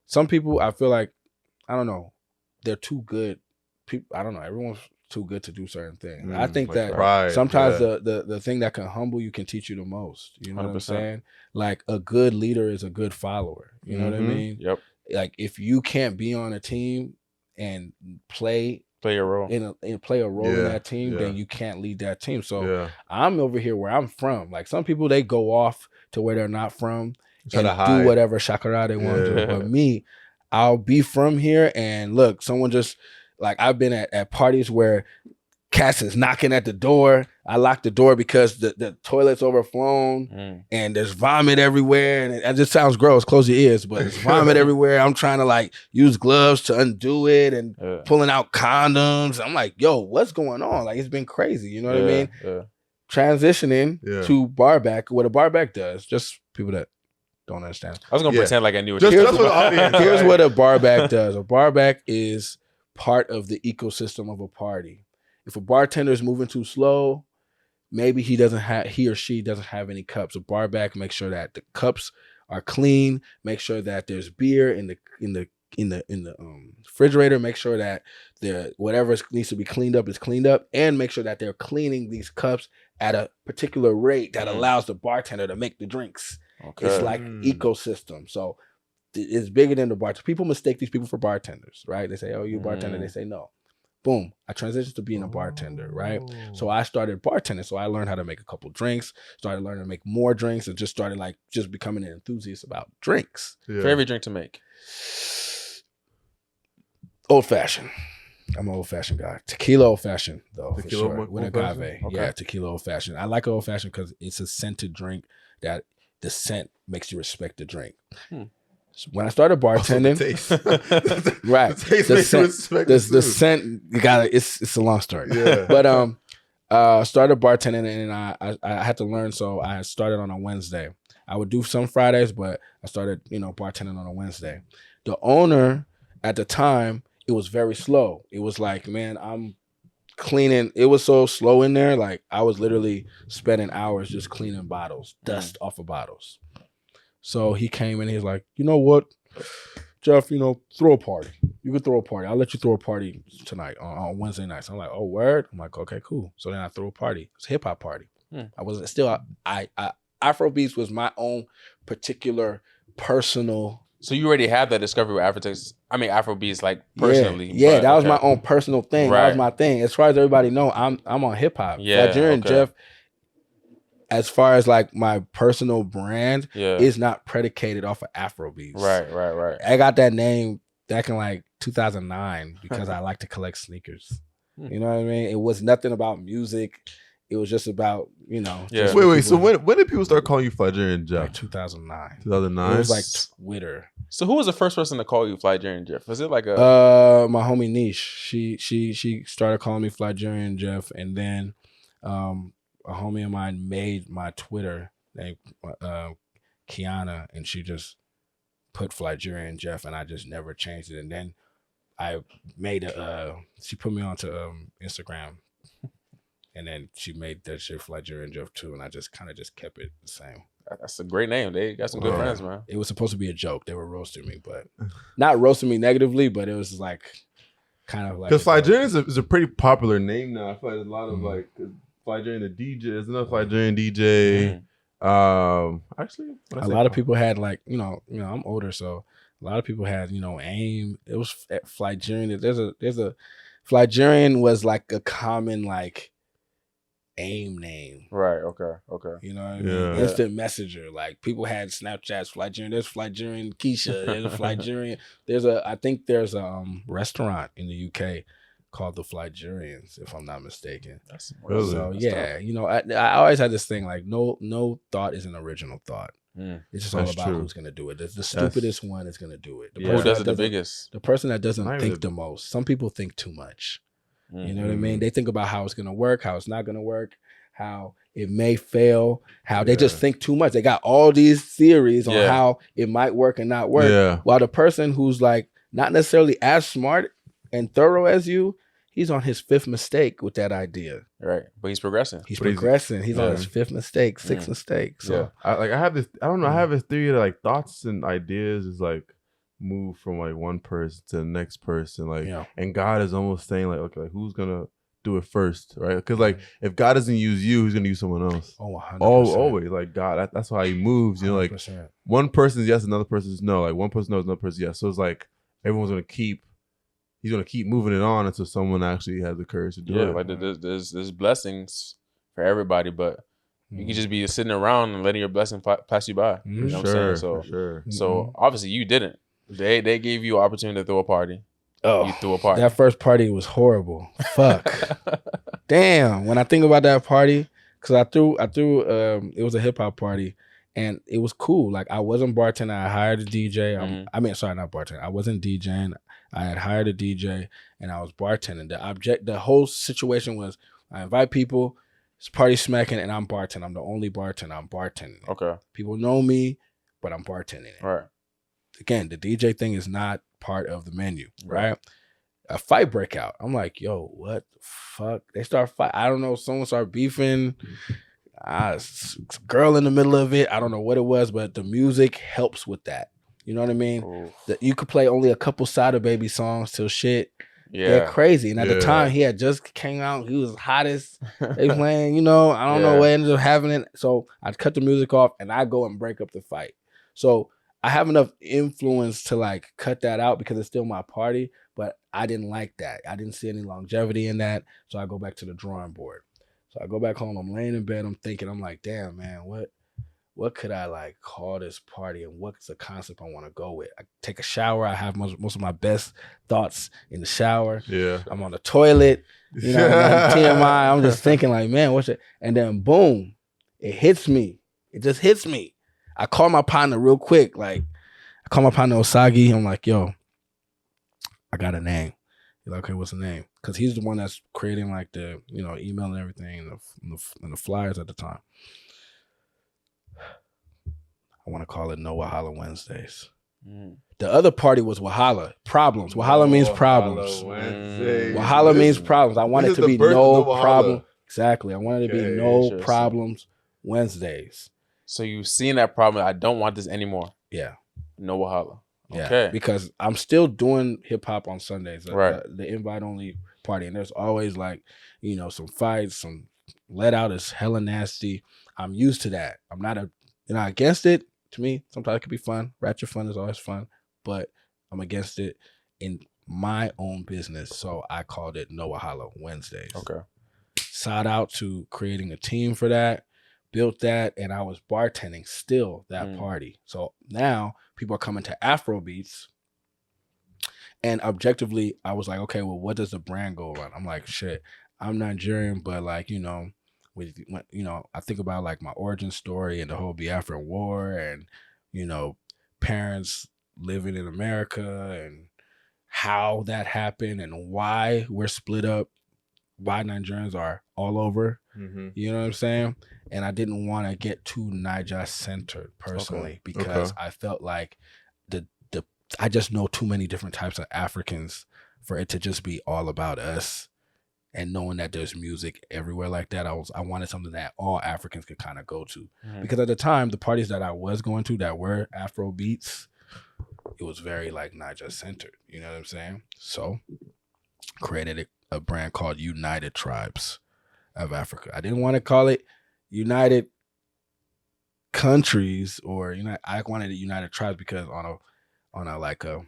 some people. I feel like I don't know. They're too good. People. I don't know. Everyone's too good to do certain things. I think like that pride, sometimes the thing that can humble you can teach you the most. You know what I'm 100%. saying? Like a good leader is a good follower. You know what I mean? Yep. Like if you can't be on a team and play your role and play a role in that team, then you can't lead that team. So I'm over here where I'm from. Like some people, they go off to where they're not from and do whatever shakara they want to do. But me, I'll be from here, and look, someone just like I've been at parties where cats is knocking at the door. I lock the door because the toilet's overflown and there's vomit everywhere, and it just sounds gross. Close your ears, but there's vomit everywhere. I'm trying to like use gloves to undo it and pulling out condoms. I'm like, yo, what's going on? Like it's been crazy. You know what I mean? Yeah. Transitioning to bar back, what a bar back does, just people that don't understand. I was gonna pretend like I knew what just you for the audience. Here's what a bar back does. A bar back is part of the ecosystem of a party. If a bartender is moving too slow, maybe he or she doesn't have any cups. A bar back makes sure that the cups are clean. Make sure that there's beer in the refrigerator. Make sure that whatever needs to be cleaned up is cleaned up, and make sure that they're cleaning these cups at a particular rate that allows the bartender to make the drinks. Okay. It's like ecosystem. So it's bigger than the bartender. People mistake these people for bartenders, right? They say, "Oh, you a bartender?" They say, "No." Boom. I transitioned to being a bartender, right? So I started bartending. So I learned how to make a couple drinks, started learning to make more drinks, and just started like just becoming an enthusiast about drinks. Favorite drink to make? Old fashioned. I'm an old fashioned guy. Tequila old fashioned though, for Tequila sure. With agave. Okay. Yeah, tequila old fashioned. I like old fashioned because it's a scented drink that the scent makes you respect the drink. When I started bartending, right, the scent, you gotta. It's a long story. Yeah. But started bartending, and I had to learn. So I started on a Wednesday. I would do some Fridays, but I started bartending on a Wednesday. The owner at the time, it was very slow. It was like, man, I'm cleaning. It was so slow in there. Like I was literally spending hours just cleaning bottles, dust off of bottles. So he came in, he's like, you know what, Jeff, throw a party. You could throw a party. I'll let you throw a party tonight on Wednesday nights. I'm like, oh, word? I'm like, okay, cool. So then I threw a party. It's a hip hop party. I wasn't still, Afrobeats was my own particular personal. So you already had that discovery with Afrobeats, like personally. Yeah, that was my own personal thing. Right. That was my thing. As far as everybody know, I'm on hip hop. Yeah, Flygerian Jeff, as far as like my personal brand, is not predicated off of Afrobeats. Right. I got that name back in like 2009 because I like to collect sneakers. You know what I mean? It was nothing about music. It was just about, Just wait. So when did people start calling you Flygerian Jeff? Like 2009. 2009? It was like Twitter. So who was the first person to call you Flygerian Jeff? Was it like my homie Niche. She started calling me Flygerian Jeff, and then a homie of mine made my Twitter named Kiana, and she just put Flygerian Jeff, and I just never changed it. And then I made she put me onto Instagram, and then she made that shit Flygerian Jeff too, and I just kind of just kept it the same. That's a great name. They got some good friends, man. It was supposed to be a joke. They were roasting me, but not roasting me negatively, but it was like kind of like because Flygerian is a pretty popular name now. I feel like there's a lot of like Flygerian the DJ. There's another Flygerian DJ. Actually, a lot of people had like I'm older, so a lot of people had AIM. It was Flygerian. There's a Flygerian was like a common like AIM name. Right. Okay. You know what I mean? Yeah. Instant messenger. Like people had Snapchats, Flygerian. There's Flygerian Keisha. There's a Flygerian. I think there's a restaurant in the UK called the Flygerians, if I'm not mistaken. That's Really? So that's yeah, tough. you know, I always had this thing like no thought is an original thought. It's just all That's about true. who's gonna do it. The stupidest one is gonna do it. The Who person does that it the doesn't- biggest? The person that doesn't Not even think the most. Some people think too much. You know what I Mhm. mean? They think about how it's gonna work, how it's not gonna work, how it may fail, how they just Yeah. think too much. They got all these theories on Yeah. how it might work and not work. Yeah. While the person who's like not necessarily as smart and thorough as you, he's on his fifth mistake with that idea. Right. But he's progressing. He's But he's- progressing. He's on yeah. his fifth mistake, sixth mistake. So Yeah. I have this. I don't know. I have this theory that like thoughts and ideas is like move from like one person to the next person. Like, yeah. and God is almost saying like, okay, like, who's gonna do it first, right? Because like if God doesn't use you, He's gonna use someone else. Oh, 100%. Always like God. That's how He moves. You know, like 100%. one person's yes, another person's no. Like one person knows, another person yes. So it's like everyone's gonna keep. He's gonna keep moving it on until someone actually has the courage to do Yeah. it. Like there's blessings for everybody, but you can just be sitting around and letting your blessing pass you by. You know what I'm saying? for sure. So obviously you didn't. They gave you an opportunity to throw a party. Oh, You threw a party. that first party was horrible. Fuck. Damn. When I think about that party, because I threw it was a hip hop party and it was cool. Like I wasn't bartending, I hired a DJ. I mean, sorry, not bartending. I wasn't DJing. I had hired a DJ and I was bartending. The whole situation was I invite people, it's party smacking, and I'm bartending. I'm the only bartender. I'm bartending. Okay. People know me, but I'm bartending it. All right. Again, the DJ thing is not part of the menu, Right. right? A fight break out. I'm like, yo, what the fuck? They start fight. I don't know. Someone start beefing. Girl in the middle of it. I don't know what it was, but the music helps with that. You know what I mean? Ooh. That you could play only a couple Sada Baby songs till shit. Yeah. They're crazy. And at the Yeah. time, he had just came out. He was hottest. They playing, you know, I don't know what ended up happening. So I cut the music off and I go and break up the fight. So I have enough influence to like cut that out because it's still my party, but I didn't like that. I didn't see any longevity in that. So I go back to the drawing board. So I go back home, I'm laying in bed, I'm thinking, I'm like, damn, man, what could I like call this party and what's the concept I want to go with? I take a shower. I have most of my best thoughts in the shower. Yeah. I'm on the toilet, you know, like TMI. I'm just thinking like, man, what's it? And then boom, it hits me. It just hits me. I call my partner real quick. Like I call my partner Osagi. I'm like, yo, I got a name. He's like, okay, what's the name? Because he's the one that's creating like the, you know, email and everything and the flyers at the time. I want to call it No Wahala Wednesdays. The other party was Wahala, problems. Wahala means problems. Wahala means problems. I want This it to is be the birth of no No Wahala. problem. Exactly. I want it to be Okay, no interesting. problems Wednesdays. So you've seen that problem. I don't want this anymore. Yeah. No Wahala. Yeah. Okay. Because I'm still doing hip hop on Sundays. Right. The invite only party. And there's always like, you know, some fights, some let out is hella nasty. I'm used to that. I'm not against it. To me, sometimes it could be fun. Ratchet fun is always fun, but I'm against it in my own business. So I called it No Wahala Wednesdays. Okay. Shout out to creating a team for that, built that, and I was bartending still that party. So now people are coming to Afrobeats, and objectively, I was like, okay, well, what does the brand go on? I'm like, shit, I'm Nigerian, but like, you know, I think about like my origin story and the whole Biafran War, and you know, parents living in America and how that happened and why we're split up, why Nigerians are all over. You know what I'm saying? And I didn't want to get too Niger centered personally because I felt like I just know too many different types of Africans for it to just be all about us. And knowing that there's music everywhere like that, I wanted something that all Africans could kind of go to. Because at the time, the parties that I was going to that were Afro beats, it was very like Niger centered. You know what I'm saying? So created a brand called United Tribes of Africa. I didn't want to call it United Countries or I wanted it United Tribes because on a like a,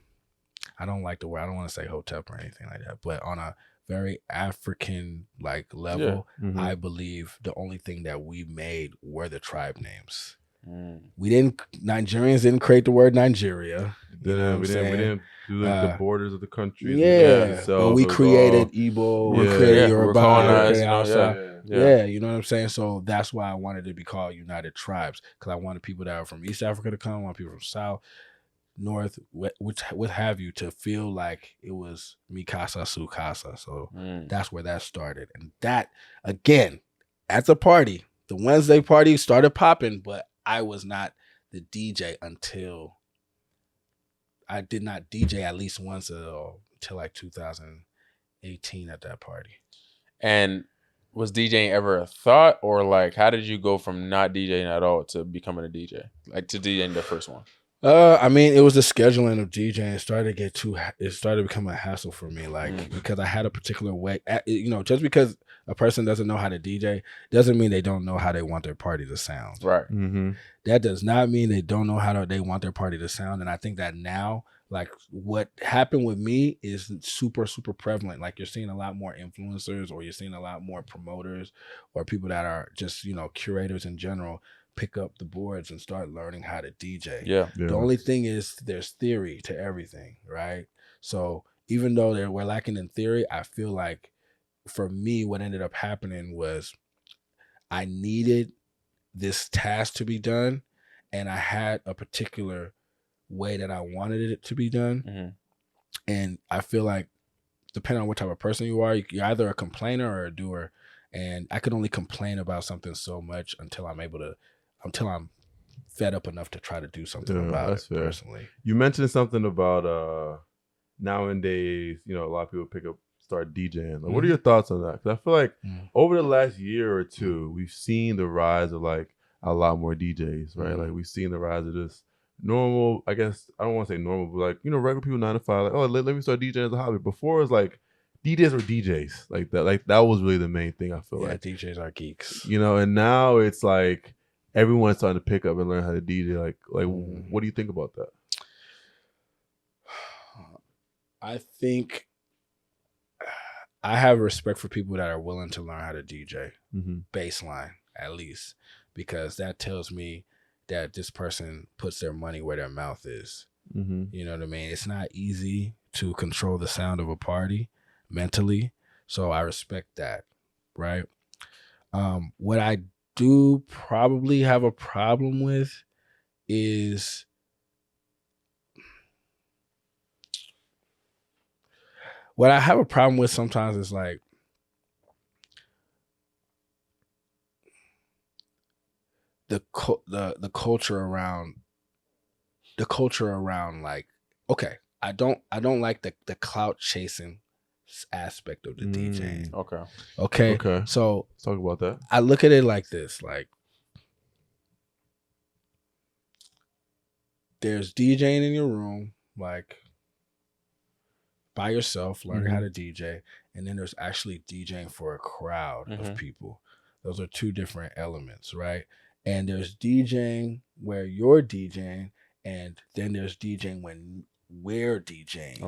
I don't like the word, I don't want to say hotep or anything like that, but on a very African like level, Mhm. I believe the only thing that we made were the tribe names. Mm. Nigerians didn't create the word Nigeria. You know what I'm We saying? didn't do the borders of the countries. Yeah, itself. but we It was created all- Igbo, we Yeah. created Yeah, Yoruba, we're colonized, we created Hausa. Yeah. You know what I'm saying? So that's why I wanted to be called United Tribes, because I wanted people that are from East Africa to come, I want people from South, North, what have you, to feel like it was mi casa su casa. So that's where that started. And that, again, at the party, the Wednesday party started popping, but I was not the DJ until I did not DJ at least once until like 2018 at that party. And was DJing ever a thought, or like how did you go from not DJing at all to becoming a DJ, like to DJing the first one? I mean, it was the scheduling of DJing. It started to become a hassle for me, like because I had a particular way. You know, just because a person doesn't know how to DJ doesn't mean they don't know how they want their party to sound. Right. Mm-hmm. That does not mean they don't know how they want their party to sound. And I think that now, like what happened with me is super, super prevalent. Like you're seeing a lot more influencers, or you're seeing a lot more promoters, or people that are just, you know, curators in general, pick up the boards and start learning how to DJ. Yeah. The only thing is there's theory to everything, right? So even though we're lacking in theory, I feel like for me, what ended up happening was I needed this task to be done, and I had a particular way that I wanted it to be done. Mm-hmm. And I feel like depending on what type of person you are, you're either a complainer or a doer. And I could only complain about something so much until I'm fed up enough to try to do something about it personally. You mentioned something about nowadays, you know, a lot of people start DJing. Like, what are your thoughts on that? Because I feel like over the last year or two, we've seen the rise of like a lot more DJs, right? Like we've seen the rise of this normal, I guess, I don't want to say normal, but like, you know, regular people 9 to 5, like, oh, let me start DJing as a hobby. Before it was like DJs were DJs. Like that was really the main thing, I feel like. Yeah, DJs are geeks. You know, and now it's like everyone's starting to pick up and learn how to DJ. Like what do you think about that? I think I have respect for people that are willing to learn how to DJ, baseline at least, because that tells me that this person puts their money where their mouth is. You know what I mean? It's not easy to control the sound of a party mentally, so I respect that, right? What I do probably have a problem with is what I have a problem with sometimes is like the culture around like, okay, I don't like the clout chasing aspect of the DJing. Okay. So let's talk about that. I look at it like this, like there's DJing in your room, like by yourself, learning how to DJ, and then there's actually DJing for a crowd of people. Those are two different elements, right? And there's DJing where you're DJing, and then there's DJing when we're DJing.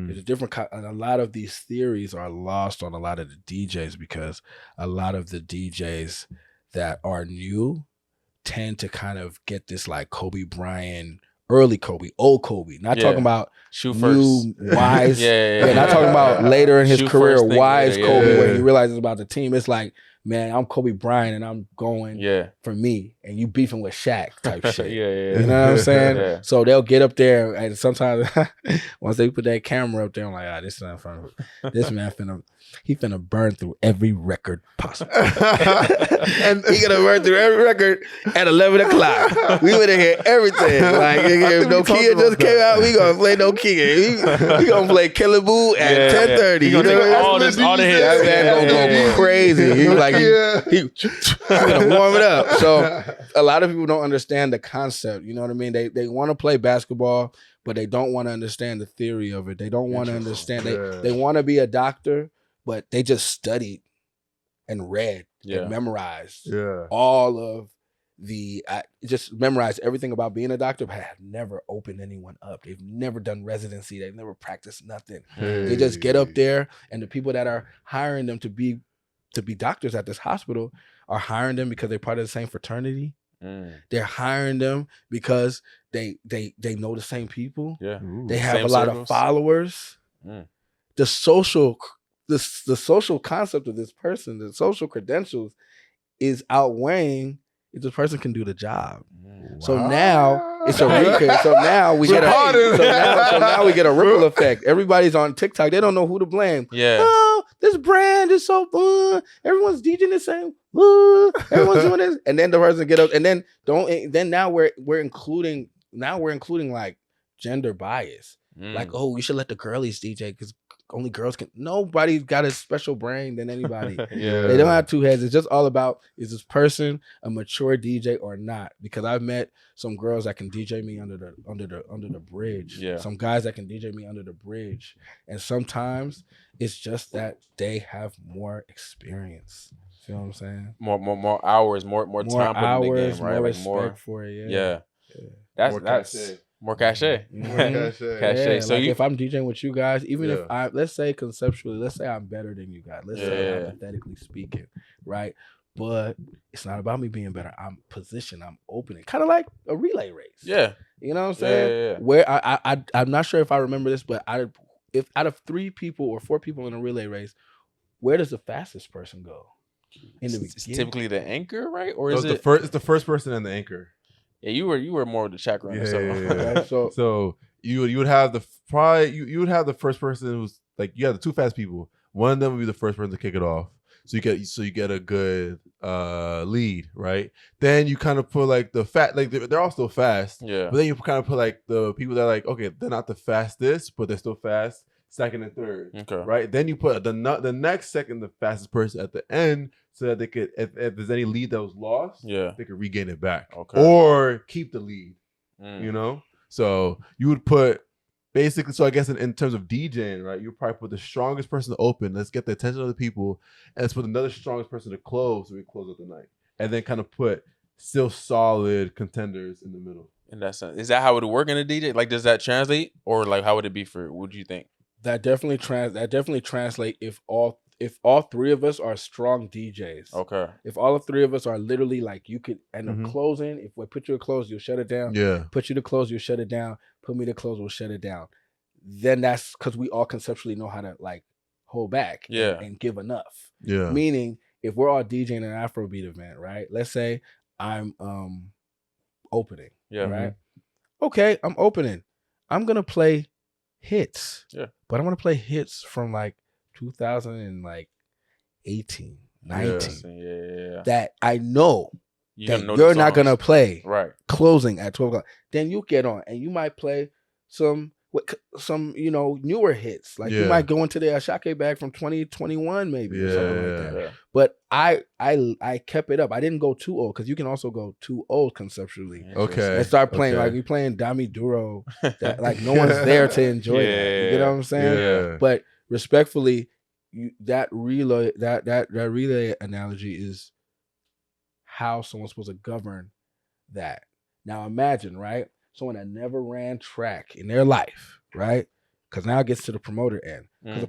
There's a different and a lot of these theories are lost on a lot of the DJs, because a lot of the DJs that are new tend to kind of get this like Kobe Bryant, early Kobe, old Kobe. Not talking about shoot new, first. wise. Not talking about later in his career, wise Kobe, where he realizes about the team. It's like, man, I'm Kobe Bryant and I'm going for me, and you beefing with Shaq type shit. You know what I'm saying? So they'll get up there, and sometimes once they put that camera up there, I'm like, this man finna burn through every record possible. And he gonna burn through every record at 11 o'clock. We would hear everything. Like if Nokia just came out, we gonna play Nokia. We gonna play Killer Boo at 10:30. You know, all the hits. That man gonna go crazy. He like he gonna warm it up. So a lot of people don't understand the concept. You know what I mean? They want to play basketball, but they don't want to understand the theory of it. They don't want to understand. They want to be a doctor, but they just studied and read and memorized all of just memorized everything about being a doctor, but have never opened anyone up. They've never done residency. They've never practiced nothing. They just get up there, and the people that are hiring them to be doctors at this hospital are hiring them because they're part of the same fraternity. They're hiring them because they know the same people. Yeah. They have Same a lot circles. of followers. The social concept of this person, the social credentials is outweighing if this person can do the job. So now it's a recur. So now we get so now we get a ripple effect. Everybody's on TikTok. They don't know who to blame. Yeah. Oh, this brand is so everyone's DJing the same. Everyone's doing this, and then the person get up, and then now we're including like gender bias. Like, oh, you should let the girlies DJ because only girls can. Nobody's got a special brain than anybody. They don't have two heads. It's just all about, is this person a mature DJ or not? Because I've met some girls that can DJ me under the bridge. Yeah. Some guys that can DJ me under the bridge. And sometimes it's just that they have more experience. You know what I'm saying? More hours, more time put in the game, right? More like respect for it. Yeah. That's more cachet. Cachet. So like if I'm DJing with you guys, even if let's say conceptually, let's say I'm better than you guys. Let's say hypothetically speaking, right? But it's not about me being better. I'm positioned. I'm opening, kind of like a relay race. Yeah, you know what I'm saying? Where I'm not sure if I remember this, but if out of 3 people or 4 people in a relay race, where does the fastest person go? It's typically the anchor, right? Or is it it's the first person and the anchor? Yeah, you were more of the chaperone. Yeah. So you would have you would have the first person who's like, you have the 2 fast people. One of them would be the first person to kick it off. So you get a good lead, right? Then you kind of put like the they're all still fast. Yeah. But then you kind of put like the people that are like, okay, they're not the fastest, but they're still fast. Second and third. Okay. Right. Then you put the next second, the fastest person at the end, so that they could, if there's any lead that was lost, they could regain it back. Okay. Or keep the lead. You know? So you would put basically, so I guess in terms of DJing, right, you would probably put the strongest person to open, let's get the attention of the people, and let's put another strongest person to close, so we close out the night. And then kind of put still solid contenders in the middle. In that sense. Is that how it would work in a DJ? Like, does that translate? Or like, how would it be what do you think? That definitely translate if all 3 of us are strong DJs. Okay. If all 3 of us are literally like, you could end up closing. If we put you to close, you'll shut it down. Yeah. Put you to close, you'll shut it down. Put me to close, we'll shut it down. Then that's because we all conceptually know how to like hold back and give enough. Yeah. Meaning if we're all DJing an Afrobeat event, right? Let's say I'm opening. Yeah. Right. Okay, I'm opening. I'm gonna play hits. Yeah. But I'm gonna play hits from like 2018, 19. Yeah. That I know that you're not gonna play. Right. Closing at 12 o'clock. Then you get on and you might play some newer hits. Like you might go into the Ashake bag from 2021 maybe or something like that. Yeah. But I kept it up. I didn't go too old because you can also go too old conceptually. Okay. And start playing like you playing Dami Duro that like no one's there to enjoy that. You know what I'm saying? Yeah. But respectfully, that relay analogy is how someone's supposed to govern that. Now imagine, right? Someone that never ran track in their life, right? Because now it gets to the promoter end. Because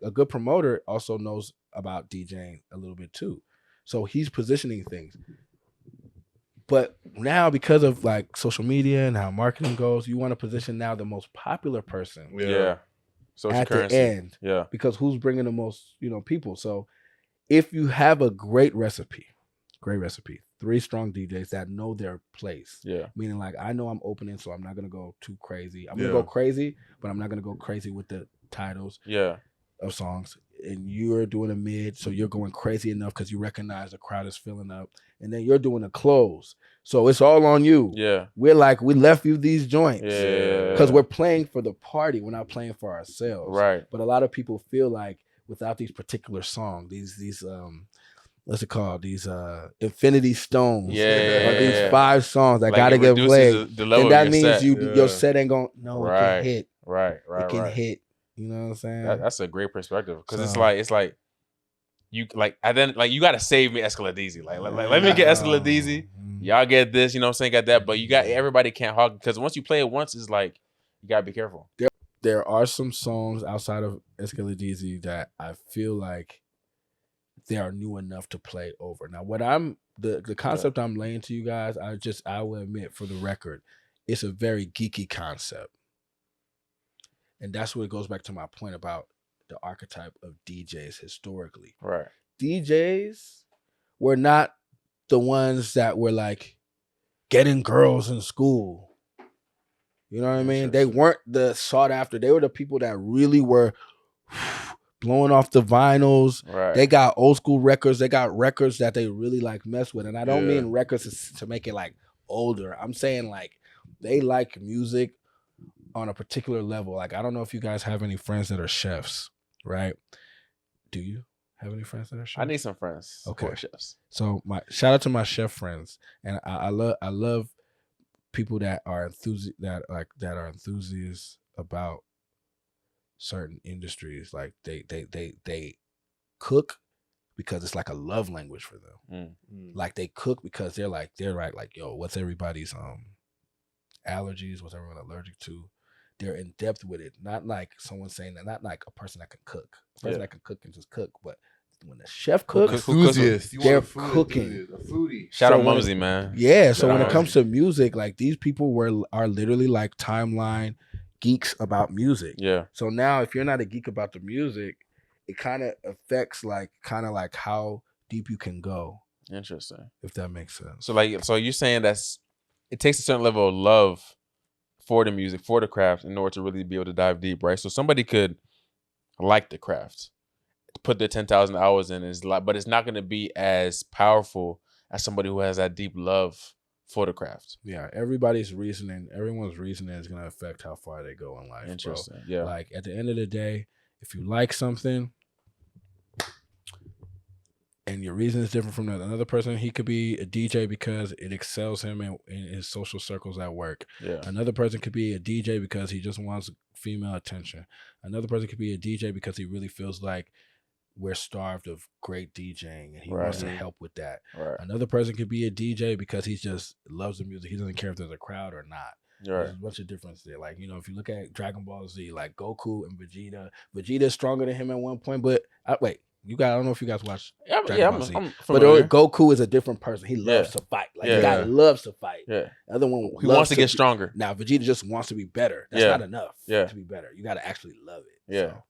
a good promoter also knows about DJing a little bit too. So he's positioning things. But now because of like social media and how marketing goes, you want to position now the most popular person. Yeah. Social at currency. The end. Yeah. Because who's bringing the most, people. So if you have a great recipe, 3 strong DJs that know their place. Yeah. Meaning like, I know I'm opening, so I'm not going to go too crazy. I'm going to go crazy, but I'm not going to go crazy with the titles of songs. And you're doing a mid, so you're going crazy enough because you recognize the crowd is filling up. And then you're doing a close. So it's all on you. Yeah. We're like, we left you these joints. Yeah. Because we're playing for the party. We're not playing for ourselves. Right. But a lot of people feel like without these particular songs, these what's it called? These Infinity Stones. Yeah. Or these 5 songs that like gotta get played. Then that means your set ain't gonna it can hit. Right. It can hit. You know what I'm saying? That's a great perspective. Because it's like you like I then like you gotta save me Escaladizi. Like let me get Escaladizi Y'all get this, you know what I'm saying? Got that, but you got everybody can't hog because once you play it once, it's like you gotta be careful. There are some songs outside of Escaladizi that I feel like they are new enough to play over. Now, what the concept I'm laying to you guys, I will admit for the record, it's a very geeky concept. And that's where it goes back to my point about the archetype of DJs historically. Right. DJs were not the ones that were like getting girls in school. You know what I mean? They weren't the sought after. They were the people that really were blowing off the vinyls. Right. They got old school records. They got records that they really like mess with. And I don't mean records to make it like older. I'm saying like they like music on a particular level. Like, I don't know if you guys have any friends that are chefs, right? Do you have any friends that are chefs? I need some friends. Okay. Who are chefs. So shout out to my chef friends. And I love people that are enthusiasts about certain industries. Like they cook because it's like a love language for them. Like they cook because they're like, yo, what's everybody's allergies, what's everyone allergic to? They're in depth with it. Not like someone saying that, not like a person that can cook. A person that can cook can just cook, but when the chef cooks, they're cooking. A foodie. Shout out Mumsy, man. Yeah, so when it comes to music, like these people are literally like timeline geeks about music. Yeah. So now if you're not a geek about the music, it kind of affects like how deep you can go. Interesting. If that makes sense. So you're saying it takes a certain level of love for the music, for the craft, in order to really be able to dive deep, right? So somebody could like the craft, put their 10,000 hours in, but it's not going to be as powerful as somebody who has that deep love for the craft. Yeah, everyone's reasoning is going to affect how far they go in life. Interesting. Bro. Yeah. Like at the end of the day, if you like something and your reason is different from another person, he could be a DJ because it excels him in his social circles at work. Yeah. Another person could be a DJ because he just wants female attention. Another person could be a DJ because he really feels like we're starved of great DJing and he wants to help with that. Right. Another person could be a DJ because he just loves the music. He doesn't care if there's a crowd or not. Right. There's a bunch of difference there. Like, if you look at Dragon Ball Z, like Goku and Vegeta's stronger than him at one point, but I don't know if you guys watch Dragon Ball Z. But Goku is a different person. He loves to fight. Like the guy loves to fight. Yeah. The other one he wants to get stronger. Now Vegeta just wants to be better. That's not enough to be better. You got to actually love it. Yeah. So,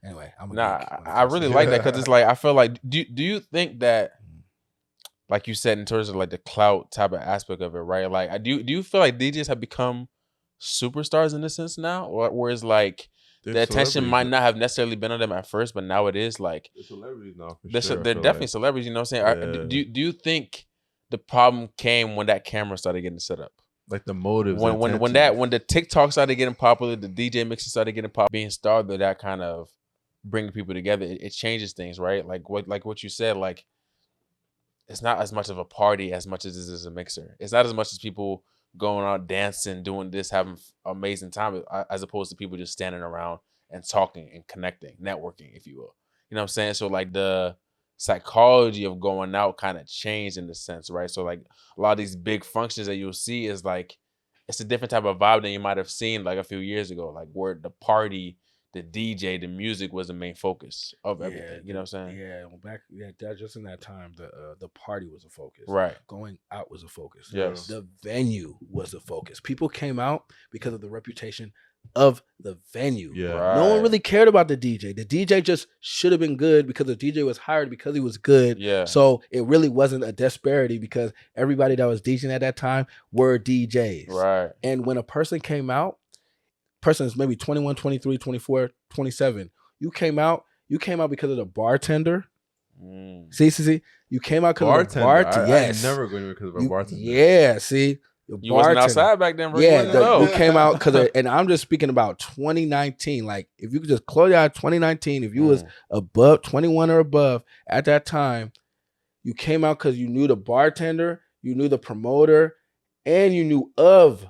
anyway, I really like that because it's like I feel like do you think that, like you said, in terms of like the clout type of aspect of it, right? Like, do you feel like DJs have become superstars in a sense now, or whereas like the attention might not have necessarily been on them at first, but now it is like they're celebrities now. They're definitely celebrities. You know what I'm saying? Yeah. Do you think the problem came when that camera started getting set up? Like the motives. When the TikTok started getting popular, the DJ mixes started getting popular, being starved of that kind of bringing people together, it changes things, right? Like what you said, like it's not as much of a party as much as it is a mixer. It's not as much as people going out dancing, doing this, having amazing time, as opposed to people just standing around and talking and connecting, networking, if you will. You know what I'm saying? So like the psychology of going out kind of changed in the sense, right? So like a lot of these big functions that you'll see is like, it's a different type of vibe than you might have seen like a few years ago, like where the party, the DJ, the music was the main focus of everything. You know what I'm saying? Yeah, just in that time, the party was a focus. Right. Going out was a focus. Yes. The venue was the focus. People came out because of the reputation of the venue. Yeah. Right. No one really cared about the DJ. The DJ just should have been good because the DJ was hired because he was good. Yeah. So it really wasn't a disparity because everybody that was DJing at that time were DJs. Right. And when a person came out, person is maybe 21, 23, 24, 27. You came out because of the bartender. See. You came out because of the bartender. Yes. I never going because of a bartender. Yeah, see. You wasn't outside back then, bro. You came out because and I'm just speaking about 2019. Like, if you could just close your eyes, 2019, if you was above 21 or above at that time, you came out because you knew the bartender, you knew the promoter, and you knew of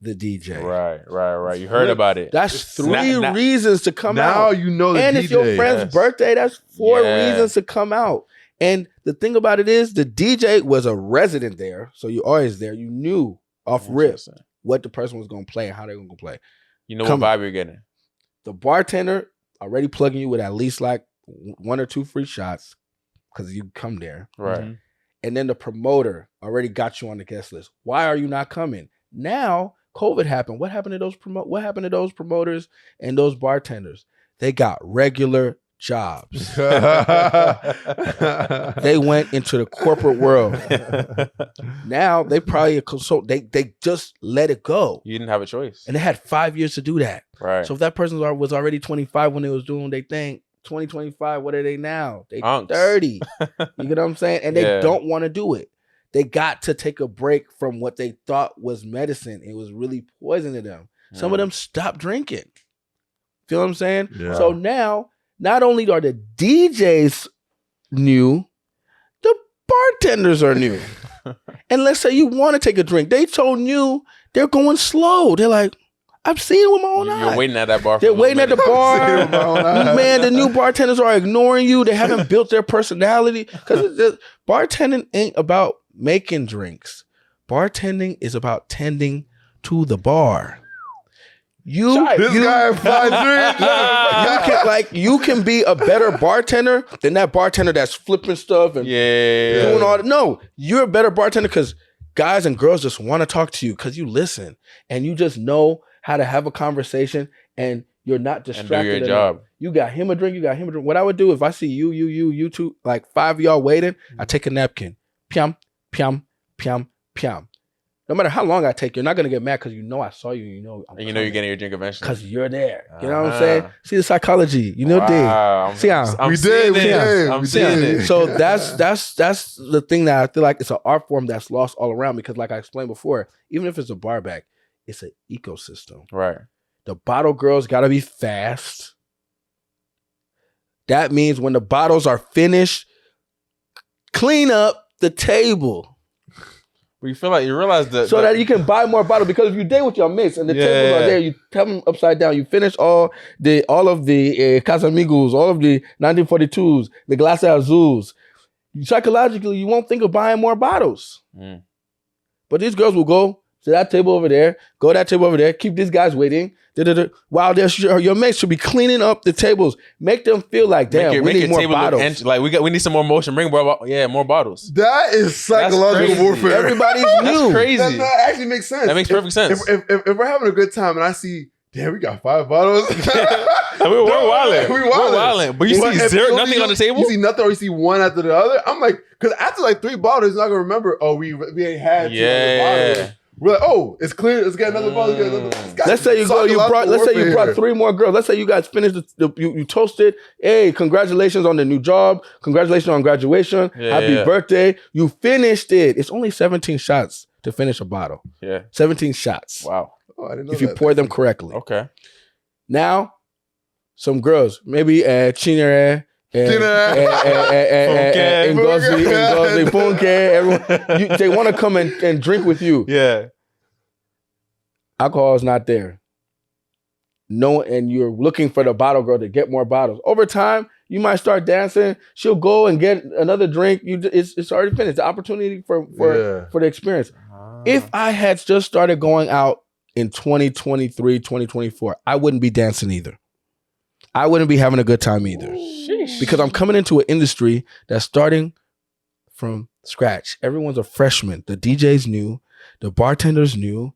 the DJ. Right. You heard about it. That's three reasons to come out. Now you know the DJ. And it's your friend's birthday. That's 4 reasons to come out. And the thing about it is, the DJ was a resident there, so you're always there. You knew off rip what the person was going to play and how they were going to play. You know what vibe you're getting. The bartender already plugging you with at least like 1 or 2 free shots because you come there. Right. Mm-hmm. And then the promoter already got you on the guest list. Why are you not coming? Now, COVID happened. What happened to those promoters and those bartenders? They got regular jobs. They went into the corporate world. Now they probably they just let it go. You didn't have a choice. And they had 5 years to do that. Right. So if that person was already 25 when they was doing their thing, 2025, what are they now? They 30. You get what I'm saying? And they don't want to do it. They got to take a break from what they thought was medicine. It was really poison to them. Some of them stopped drinking. Feel what I'm saying? Yeah. So now, not only are the DJs new, the bartenders are new. And let's say you want to take a drink. They told you they're going slow. They're like, I've seen it with my own eyes. You're waiting at that bar. They're waiting at the bar. Man, the new bartenders are ignoring you. They haven't built their personality. Because bartending ain't about making drinks. Bartending is about tending to the bar. You can be a better bartender than that bartender that's flipping stuff and doing all that. No, you're a better bartender because guys and girls just want to talk to you because you listen and you just know how to have a conversation and you're not distracted. And do your job. You got him a drink, What I would do if I see you two, like 5 of y'all waiting, I take a napkin. Piam, piam, piam, piam. No matter how long I take, you're not going to get mad because you know I saw you. You know you're getting your drink eventually. Because you're there. You know what I'm saying? See the psychology. You know, we did. So that's the thing that I feel like it's an art form that's lost all around because like I explained before, even if it's a bar back, it's an ecosystem. Right. The bottle girls got to be fast. That means when the bottles are finished, clean up the table. You realize that so that you can buy more bottles because if you date with your mates and the tables are there, you tell them upside down. You finish all of the Casamigos, all of the 1942s, the Glass Azules. Psychologically, you won't think of buying more bottles. But these girls will go to that table over there, go to that table over there, keep these guys waiting. While your mates should be cleaning up the tables. Make them feel like, damn, we need more bottles. We need some more motion. Bring more bottles. That is psychological warfare. Everybody's new. That's crazy. That actually makes sense. That makes perfect sense. If we're having a good time and I see, damn, we got 5 bottles. We're wilding. But you see nothing on the table? You see nothing or you see one after the other? I'm like, because after like 3 bottles, you're not going to remember, we ain't had 2 other bottles. We're like, oh, it's clear. Let's get another bottle. Let's say you brought 3 more girls. Let's say you guys finished you toasted. Hey, congratulations on the new job. Congratulations on graduation. Happy birthday. You finished it. It's only 17 shots to finish a bottle. Yeah. 17 shots. Wow. Oh, I didn't know if you pour them correctly. Okay. Now, some girls, maybe Chinere, Ngozi, Funke, everyone, they want to come and drink with you. Yeah. Alcohol is not there. No, and you're looking for the bottle girl to get more bottles. Over time, you might start dancing. She'll go and get another drink. It's already finished. The opportunity for the experience. If I had just started going out in 2023, 2024, I wouldn't be dancing either. I wouldn't be having a good time either. Sheesh. Because I'm coming into an industry that's starting from scratch. Everyone's a freshman. The DJ's new. The bartender's new.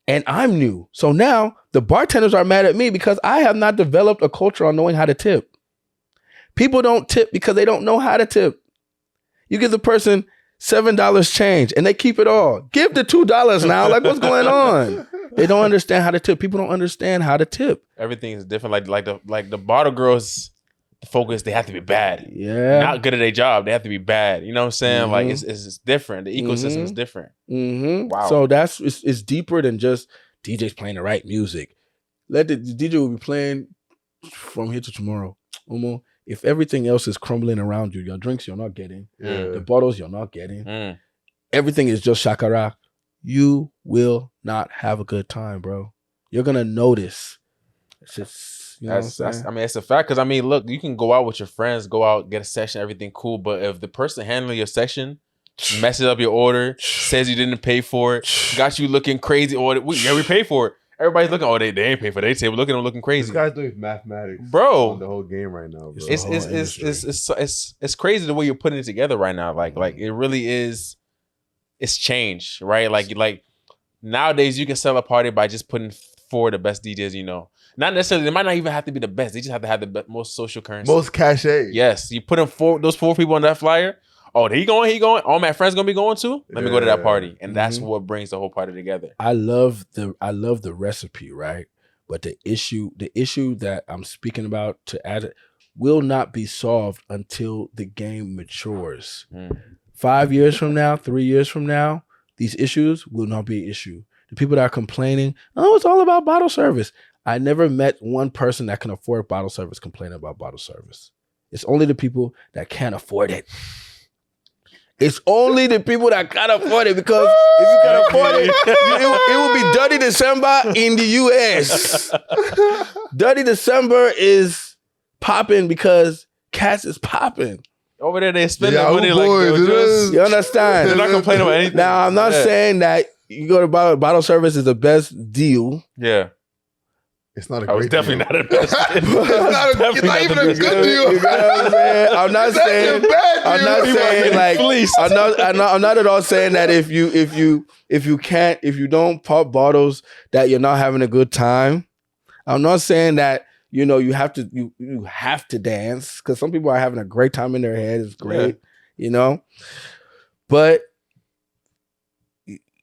And I'm new. So now the bartenders are mad at me because I have not developed a culture on knowing how to tip. People don't tip because they don't know how to tip. You give the person $7 change and they keep it all. Give the $2 now. Like, what's going on? They don't understand how to tip. People don't understand how to tip. Everything is different. Like the bottle girls, the focus, they have to be bad. Yeah. Not good at their job. They have to be bad. You know what I'm saying? Like it's different. The ecosystem is different. Wow. So it's deeper than just DJs playing the right music. The DJ will be playing from here to tomorrow. If everything else is crumbling around you, your drinks you're not getting, the bottles you're not getting, everything is just shakara, you will not have a good time, bro. You're gonna notice. It's just You know what I'm saying? I mean, it's a fact. Because I mean, look, you can go out with your friends, go out, get a session, everything cool. But if the person handling your session messes up your order, says you didn't pay for it, got you looking crazy, or we paid for it. Everybody's looking. Oh, they ain't pay for it. They say, look at them looking crazy. This guy's doing mathematics, bro. On the whole game right now, bro. It's crazy the way you're putting it together right now. Like it really is. It's changed, right? Like nowadays you can sell a party by just putting 4 of the best DJs you know. Not necessarily. They might not even have to be the best. They just have to have the most social currency, most cachet. Yes, you put those 4 people on that flyer. Oh, he going. All my friends gonna be going too. Let me go to that party, and that's what brings the whole party together. I love the recipe, right? But the issue that I'm speaking about to add it will not be solved until the game matures. 5 years from now, 3 years from now, these issues will not be an issue. The people that are complaining, oh, it's all about bottle service. I never met one person that can afford bottle service complaining about bottle service. It's only the people that can't afford it. It's only the people that can't afford it, because if you can afford it, it will be Dirty December in the US. Dirty December is popping because cats is popping. Over there, they spend their money like you understand? They're not complaining about anything. Now, I'm not saying that you go to bottle service is the best deal. Yeah. It's not a great definitely deal. not a best deal. It's not even a good deal. You know what I'm saying? I'm not at all saying that if you don't pop bottles that you're not having a good time. I'm not saying that, you know, you have to dance, because some people are having a great time in their head. It's great, you know. But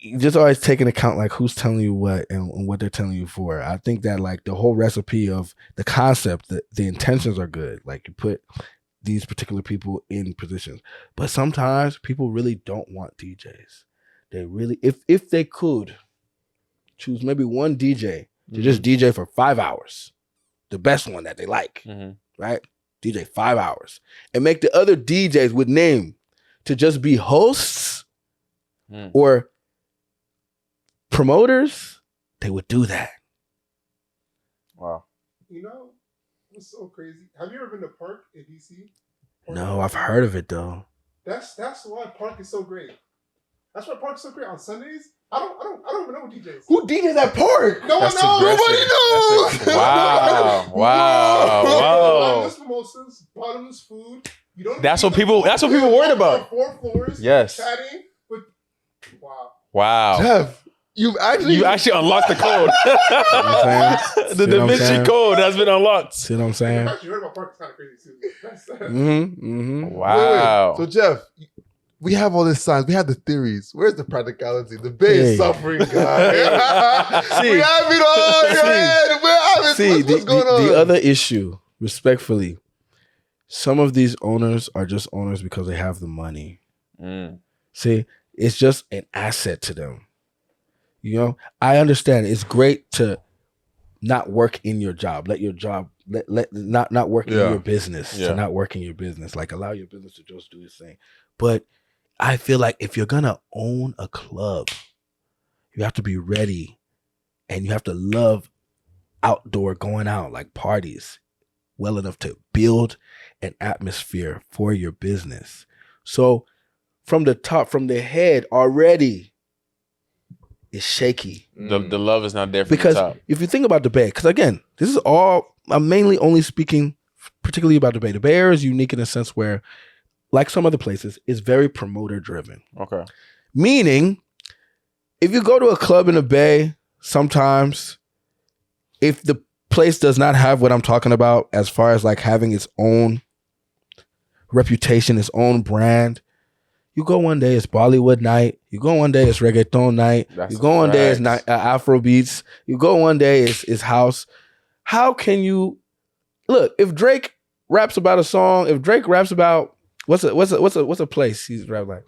you just always take into account like who's telling you what and what they're telling you for. I think that like the whole recipe of the concept, the intentions are good. Like you put these particular people in positions, but sometimes people really don't want DJs. They really, if they could choose maybe one DJ to just DJ for 5 hours, the best one that they like, right? DJ 5 hours, and make the other DJs with name to just be hosts or promoters, they would do that. Wow. You know, it's so crazy. Have you ever been to Park in DC? No, I've heard of it though. That's why Park is so great. That's why Park is so great. On Sundays, I don't even know DJs. Who DJs at Park? No one knows. Nobody knows. Wow. Bottomless mimosas, bottomless food. You don't. That's what people worried about. 4 floors. Yes. Chatting with. Wow. Jeff, you actually unlocked the code. The Da Vinci Code has been unlocked. See what I'm saying? I actually heard about Park. It's kind of crazy too. Wow. Wait. So Jeff, we have all this science. We have the theories. Where's the practicality? The Bay is suffering, guys. We have it all in your head. What's going on? The other issue, respectfully, some of these owners are just owners because they have the money. See, it's just an asset to them. You know, I understand it's great to not work in your job. Let your job not work in your business. To not work in your business. Like allow your business to just do its thing. But I feel like if you're gonna own a club, you have to be ready and you have to love outdoor going out, like parties, well enough to build an atmosphere for your business. So from the top, from the head already, it's shaky. The love is not there from because the top. If you think about the Bay, because again, this is all, I'm mainly only speaking particularly about the Bay. The Bay Area is unique in a sense where, like some other places, it's very promoter driven. Okay. Meaning, if you go to a club in the Bay, sometimes if the place does not have what I'm talking about as far as like having its own reputation, its own brand, you go one day, it's Bollywood night. You go one day, it's reggaeton night. You go one day, it's Afrobeats. You go one day, it's house. How can you look? If Drake raps about a song, if Drake raps about what's a place he's rap like,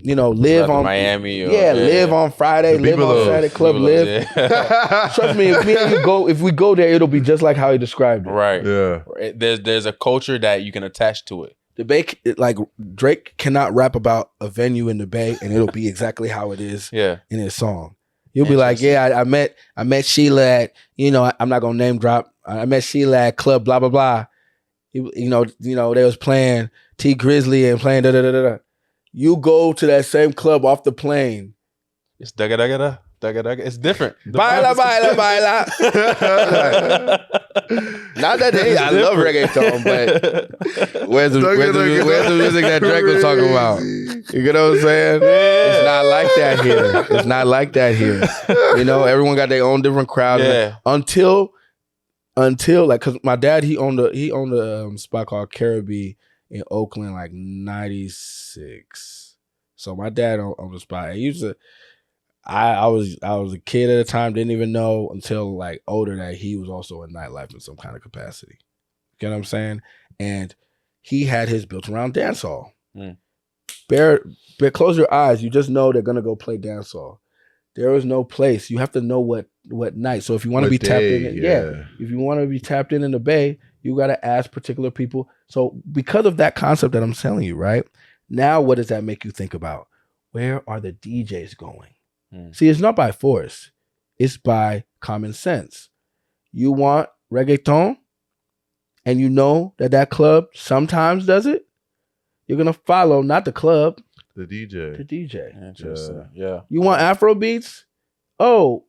you know, live on Miami. Or, live on Friday, live on Saturday, club live. Trust me, if we go there, it'll be just like how he described it. Right. Yeah. There's a culture that you can attach to it. The Bay, like Drake cannot rap about a venue in the Bay and it'll be exactly how it is in his song. You'll be like, yeah, I met Sheila at, I'm not gonna name drop. I met Sheila at club blah blah blah. You know they was playing T Grizzly and playing da da da da. You go to that same club off the plane. It's dugga dugga da. It's different. Baila. Not that I love reggaeton, but where's the music that Drake was talking about? You get what I'm saying? Yeah. It's not like that here. Everyone got their own different crowd. Yeah. Until like, cause my dad he owned a spot called Caribbean in Oakland like 96. So my dad owned the spot. He used to. I was a kid at the time, didn't even know until like older that he was also in nightlife in some kind of capacity. You know what I'm saying? And he had his built around dancehall. Bear, close your eyes. You just know they're gonna go play dancehall. There is no place. You have to know what night. So if you want to be tapped in, if you want to be tapped in the Bay, you got to ask particular people. So because of that concept that I'm telling you, right now, what does that make you think about? Where are the DJs going? See, it's not by force. It's by common sense. You want reggaeton, and you know that club sometimes does it, you're going to follow not the club, the DJ. Interesting. Yeah. You want Afro beats? Oh,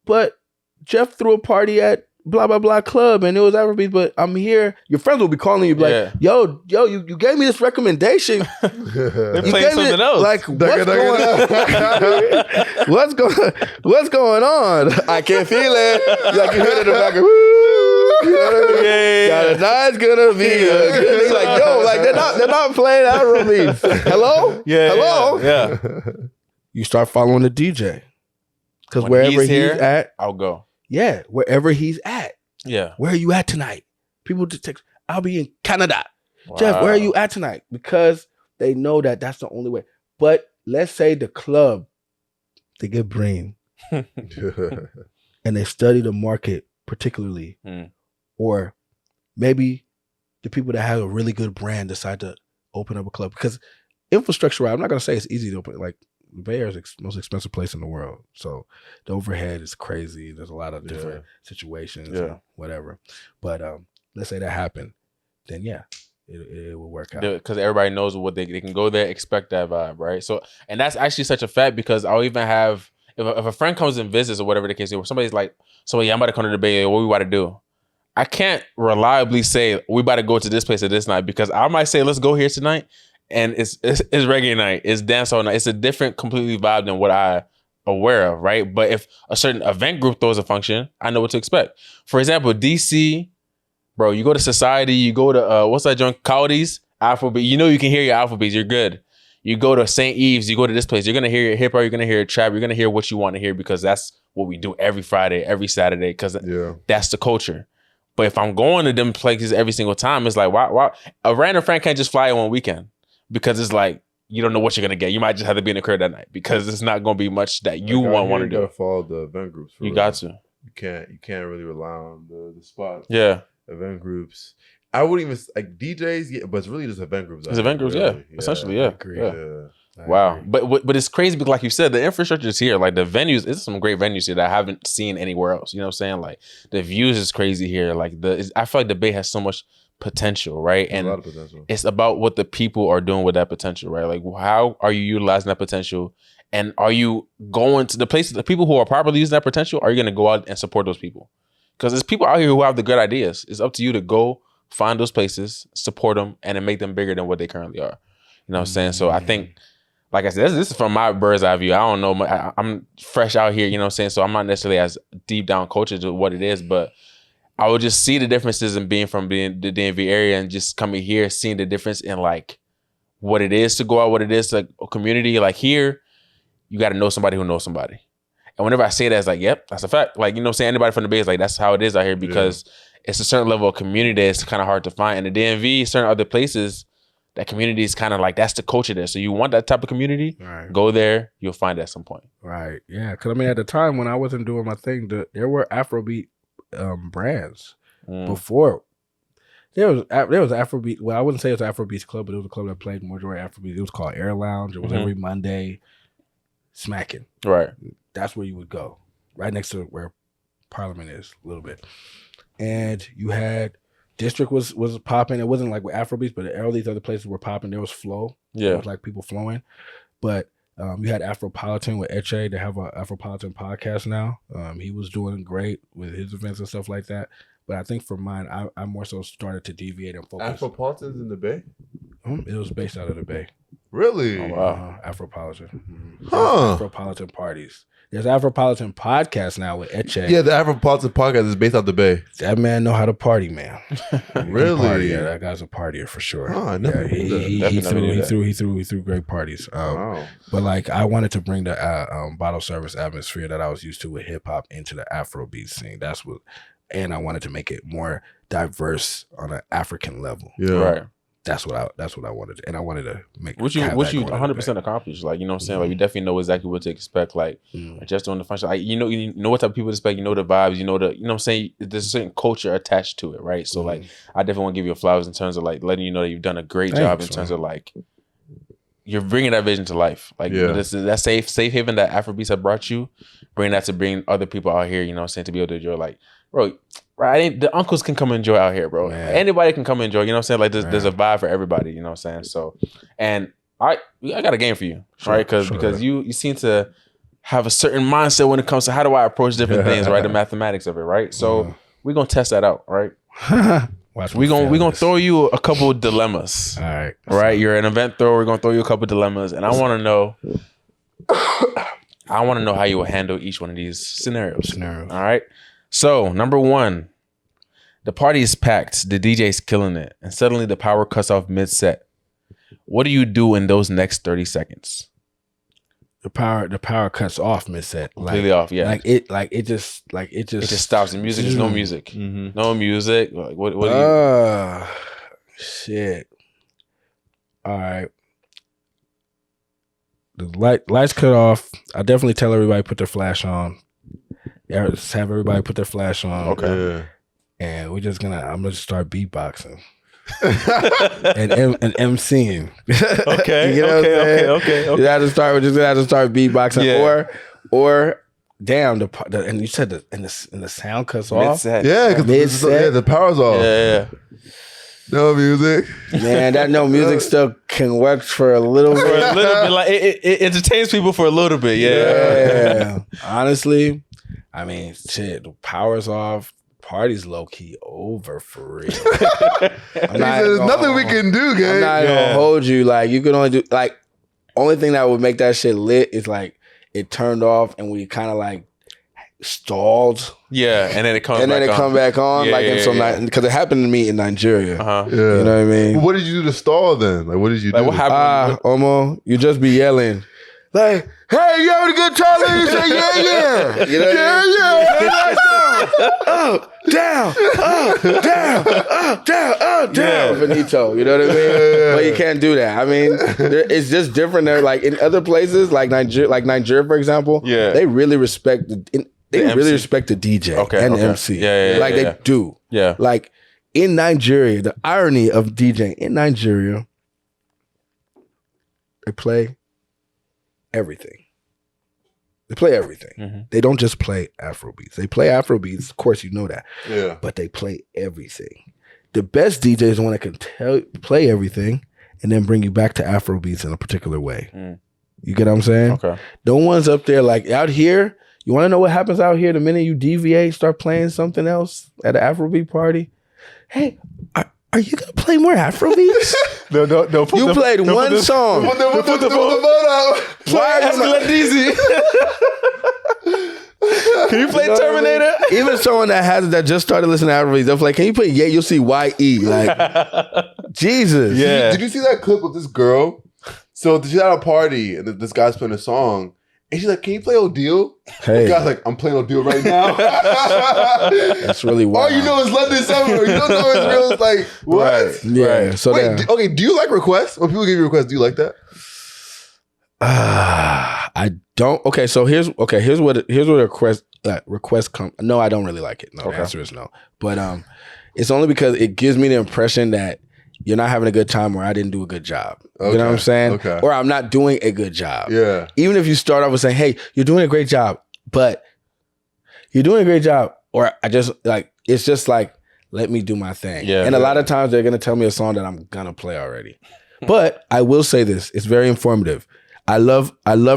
but Jeff threw a party at blah, blah, blah club, and it was Afro beats, but I'm here. Your friends will be calling you like, yo, you gave me this recommendation. They're playing something else. Like, what's going on? I can't feel it. Like, you heard it in the back of, you know what I mean? Yeah. Tonight's gonna be a good. He's like, yo, like they're not playing Afro beats. Hello? Hello? Yeah. You start following the DJ. Because wherever he's at, I'll go. Yeah, wherever he's at. Yeah. Where are you at tonight? People just text, I'll be in Canada. Wow. Jeff, where are you at tonight? Because they know that that's the only way. But let's say the club, they get brain. And they study the market particularly. Or maybe the people that have a really good brand decide to open up a club. Because infrastructure, I'm not going to say it's easy to open. Like, the Bay Area is the most expensive place in the world. So the overhead is crazy. There's a lot of different situations and whatever. But let's say that happened. Then, it will work out. Because everybody knows what they can go there, expect that vibe, right? So, and that's actually such a fact because I'll even have, if a friend comes and visits or whatever the case is, where somebody's like, so I'm about to come to the Bay Area, what we about to do? I can't reliably say, we about to go to this place at this night because I might say, let's go here tonight. And it's reggae night, it's dancehall night. It's a different completely vibe than what I'm aware of, right? But if a certain event group throws a function, I know what to expect. For example, DC, bro, you go to Society, you go to, what's that joint? Coyotes, Afrobeat. You know you can hear your Afrobeats, you're good. You go to St. Eve's, you go to this place, you're going to hear your hip hop, you're going to hear your trap, you're going to hear what you want to hear because that's what we do every Friday, every Saturday, because that's the culture. But if I'm going to them places every single time, it's like, why? A random friend can't just fly in one weekend. Because it's like, you don't know what you're going to get. You might just have to be in the crib that night because it's not going to be much that you want to do. You got to follow the event groups. You got to. You can't really rely on the spot. Yeah. Event groups. I wouldn't even, like DJs, but it's really just event groups. It's event groups, really. Essentially, I agree. Wow. But it's crazy because like you said, the infrastructure is here. Like the venues, there's some great venues here that I haven't seen anywhere else. You know what I'm saying? Like the views is crazy here. Like I feel like the Bay has so much potential, right? And a lot of potential. It's about what the people are doing with that potential, right? Like how are you utilizing that potential? And are you going to the places, the people who are properly using that potential, are you going to go out and support those people? Because there's people out here who have the good ideas. It's up to you to go find those places, support them, and then make them bigger than what they currently are. You know what I'm saying? So I think, like I said, this is from my bird's eye view. I don't know. I'm fresh out here, you know what I'm saying? So I'm not necessarily as deep down culture to what it is, but I would just see the differences in being from the DMV area and just coming here, seeing the difference in like what it is to go out, what it is to like a community. Like here, you got to know somebody who knows somebody. And whenever I say that, it's like, yep, that's a fact. Like, you know what I'm saying? Anybody from the Bay is like, that's how it is out here because it's a certain level of community that's kind of hard to find. And the DMV, certain other places, that community is kind of like, that's the culture there. So you want that type of community, go there, you'll find it at some point. Right. Yeah. Because I mean, at the time when I wasn't doing my thing, there were Afrobeat brands before. There was Afrobeat. Well, I wouldn't say it was Afrobeats club, but it was a club that played majority Afrobeat. It was called Air Lounge. It was every Monday, smacking. Right. that's where you would go, right next to where Parliament is a little bit. And you had District was popping. It wasn't like with Afrobeats, but all these other places were popping. There was flow. Yeah. It was like people flowing. But you had Afropolitan with Eche. They have an Afropolitan podcast now. He was doing great with his events and stuff like that. But I think for mine, I more so started to deviate and focus. Afropolitan's in the Bay? It was based out of the Bay. Really? Oh, wow. Afropolitan. Mm-hmm. Huh. Afropolitan parties. There's Afropolitan podcast now with Eche. Yeah, the Afropolitan podcast is based out the Bay. That man know how to party, man. Really? Yeah, that guy's a partier for sure. Oh, I never he threw great parties. Wow. But like, I wanted to bring the bottle service atmosphere that I was used to with hip hop into the Afrobeat scene. And I wanted to make it more diverse on an African level. Yeah. Right. That's what I wanted, and I wanted to make which you 100% accomplished. Like, you know what I'm saying? Like, we definitely know exactly what to expect. Like, just doing the function. Like, you know what type of people to expect. You know the vibes. You know what I'm saying? There's a certain culture attached to it, right? So like, I definitely want to give you flowers in terms of like letting you know that you've done a great job in terms of like you're bringing that vision to life. Like, that safe haven that Afrobeats have brought you, bring that to bring other people out here. You know what I'm saying? To be able to enjoy, like, bro. Right, the uncles can come enjoy out here, bro. Man. Anybody can come enjoy. You know what I'm saying? Like, there's a vibe for everybody. You know what I'm saying? So, and I got a game for you, right? Because you seem to have a certain mindset when it comes to how do I approach different things, right? The mathematics of it, right? So we're gonna test that out, right? We're gonna throw you a couple of dilemmas. All right. You're an event thrower. We're gonna throw you a couple of dilemmas, and I want to know. How you will handle each one of these scenarios. All right. So, number one, the party is packed, the DJ's killing it, and suddenly the power cuts off mid-set. What do you do in those next 30 seconds? The power cuts off mid-set. Completely off, yeah. It just stops. The music is no music. Mm-hmm. No music. Like, what do you shit. All right. The lights cut off. I definitely tell everybody put their flash on. Yeah, just have everybody put their flash on. Okay. And I'm gonna start beatboxing. and MCing. Okay. You know Okay. You have to start beatboxing. Yeah. Or damn, and you said in the sound cuts off. Yeah, because the power's off. Yeah. No music. Man, that no music still can work for a little bit. For a little bit. Like, it entertains people for a little bit. Yeah. Honestly, I mean, shit, the power's off. Party's low key over for real. There's nothing we can do, guys. I'm not gonna hold you. Like, you can only do, like, only thing that would make that shit lit is like it turned off and we kind of like stalled. Yeah, and then it comes back on. Because it happened to me in Nigeria. Yeah. You know what I mean? What did you do to stall then? Like, what did you do? What happened? Omo, you just be yelling. Like, hey, you having a good time? And you say, yeah. You know what I mean? Down. Finito. You know what I mean? But you can't do that. I mean, it's just different there. Like, in other places, like Nigeria, for example, they really respect the DJ and the MC. They do. Yeah. Like, in Nigeria, the irony of DJing in Nigeria, they play everything. Mm-hmm. They don't just play Afrobeats. They play Afrobeats. Of course, you know that. Yeah. But they play everything. The best DJ is the one that can play everything and then bring you back to Afrobeats in a particular way. You get what I'm saying? Okay. The ones up there, like out here, you want to know what happens out here the minute you deviate, start playing something else at an Afrobeat party? Hey, are you going to play more Afrobeats? No. You played one song. Put the phone out. Why are you Can you play Terminator? Even someone that just started listening to Afrobeats, they're like, can you play you'll see YE. Like, Jesus. Yeah. Did you see that clip with this girl? So she's at a party and this guy's playing a song. And she's like, can you play Odile? Hey. The guy's like, I'm playing Odile right now. That's really wild. All you know is London Summer. You don't know it's real. It's like, what? Right. Yeah. Right. So okay, do you like requests? When people give you requests, do you like that? I don't. Okay, so here's what a request come. No, I don't really like it. No, the answer is no. But it's only because it gives me the impression that you're not having a good time or I didn't do a good job. Okay. You know what I'm saying? Okay. Or I'm not doing a good job. Yeah. Even if you start off with saying, hey, you're doing a great job. but you're doing a great job. Or I just like, it's just like, let me do my thing. Yeah, and a lot of times they're going to tell me a song that I'm going to play already. But I will say this, it's very informative. I love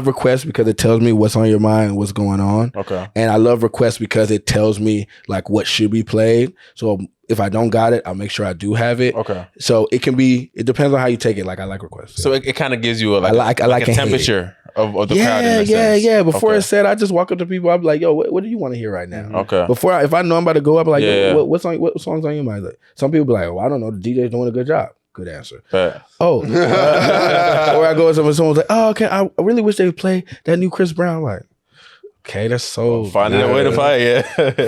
requests because it tells me what's on your mind, what's going on. Okay. And I love requests because it tells me like what should be played. So if I don't got it, I'll make sure I do have it. Okay. So it depends on how you take it. Like I like requests. So it kind of gives you a temperature of the crowd. Yeah. Before it's said, I just walk up to people. I'll be like, yo, what do you want to hear right now? Okay. If I know I'm about to go up, I'm like, yo, what song's on your mind? Like, some people be like, well, I don't know. The DJ's doing a good job. Good answer. Oh. Or I go to someone's like, oh, okay, I really wish they would play that new Chris Brown. I'm like, okay, that's so finding a way to play,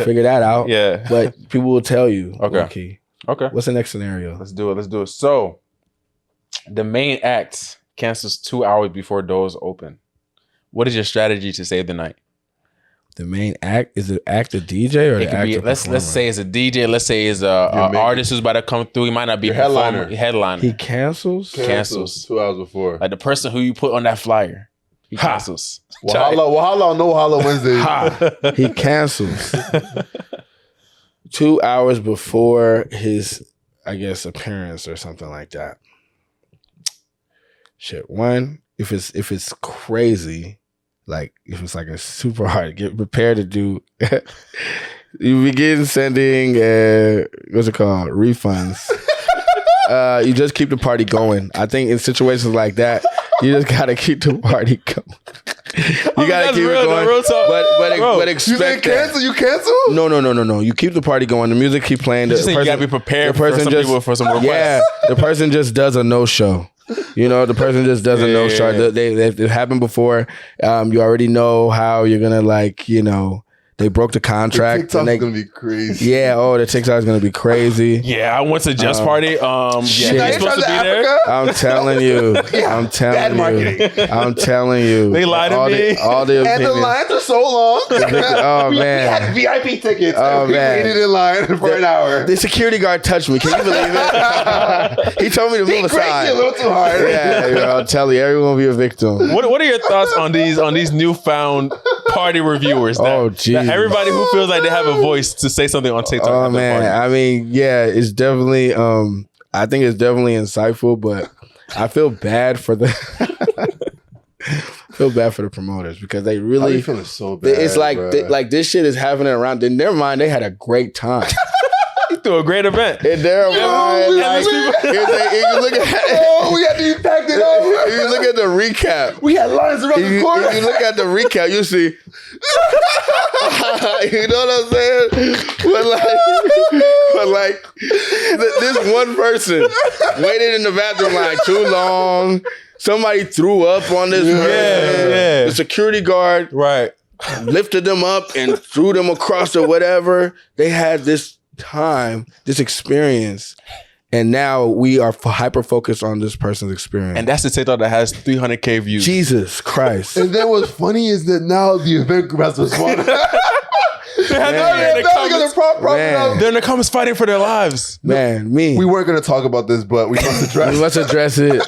figure that out. Yeah. But people will tell you. Okay. What's the next scenario? Let's do it. So the main act cancels 2 hours before doors open. What is your strategy to save the night? The main act is the act a DJ or the actor? Let's say it's a DJ. Let's say it's a artist who's about to come through. He might not be a headliner. He cancels 2 hours before. Like the person who you put on that flyer, he cancels. Wahala, no Wahala Wednesdays. He cancels 2 hours before his, I guess, appearance or something like that. Shit. One, if it's crazy. Like, if it's like a super hard, get prepared to do. You begin sending, what's it called? Refunds. You just keep the party going. I think in situations like that, you just gotta keep the party going. You gotta keep it going. But expect you cancel? No. You keep the party going. The music keep playing. You gotta be prepared for some people for some requests. Yeah, the person just does a no-show. You know, the person just doesn't know. They've happened before. You already know how you're gonna they broke the contract. The TikTok's gonna be crazy. Yeah, the TikTok's gonna be crazy. Yeah, I went to Jeff's party. You're supposed to be there. I'm telling you. I'm telling you. They lied to me. And the lines are so long. Oh man. We had VIP tickets. Oh we waited in line for an hour. The security guard touched me. Can you believe it? He told me to move aside. A little too hard. Yeah, I'll tell you, everyone will be a victim. What are your thoughts on these newfound party reviewers? Geez. Everybody who feels like they have a voice to say something on TikTok. Oh man, I mean, yeah, it's definitely. I think it's definitely insightful, but I feel bad for the. Promoters because they really. I'm feeling so bad. It's like this shit is happening around. In their mind, they had a great time. Through a great event. In their mind, we had to be packed it up. If you look at the recap, we had lines around the corner. If you look at the recap, you see. You know what I'm saying? But like this one person waited in the bathroom line too long. Somebody threw up on this person. Yeah. The security guard lifted them up and threw them across or whatever. They had this time, this experience, and now we are hyper focused on this person's experience. And that's the TikTok that has 300K views. Jesus Christ! And then what's funny is that now the event group has responded. They're in the comments fighting for their lives. Man, we weren't going to talk about this, but we must address. We must address it.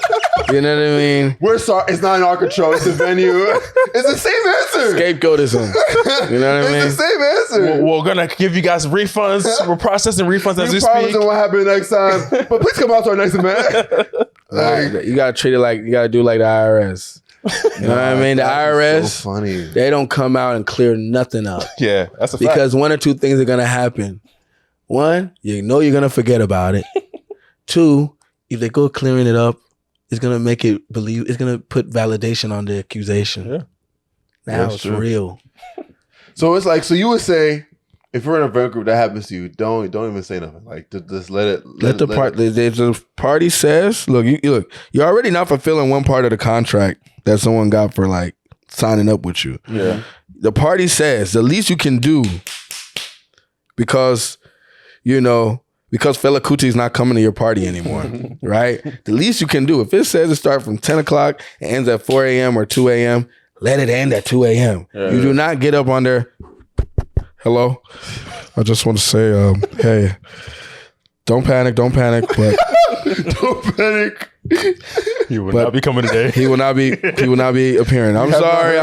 You know what I mean? We're sorry. It's not an art control. It's a venue. It's the same answer. Scapegoatism. You know what I mean? It's the same answer. We're gonna give you guys refunds. We're processing refunds as we speak. What happened next time? But please come out to our next event. You gotta treat it like you gotta do like the IRS. You know what I mean? The IRS, so funny. They don't come out and clear nothing up. Yeah, that's a fact. Because one or two things are gonna happen. One, you know you're gonna forget about it. Two, if they go clearing it up, it's gonna make it believe. It's gonna put validation on the accusation. Yeah, now it's real. So it's like, so you would say, if you're in an event group that happens to you, don't even say nothing. Like just let it. Let the party says, look, you're already not fulfilling one part of the contract that someone got for like signing up with you. Yeah. The party says the least you can do, because Fela Kuti is not coming to your party anymore, right? The least you can do, if it says it starts from 10 o'clock and ends at 4 a.m. or 2 a.m., let it end at 2 a.m. Yeah. You do not get up on there. Hello? I just want to say, hey, Don't panic, but don't panic. He will not be coming today. He will not be appearing. I'm sorry.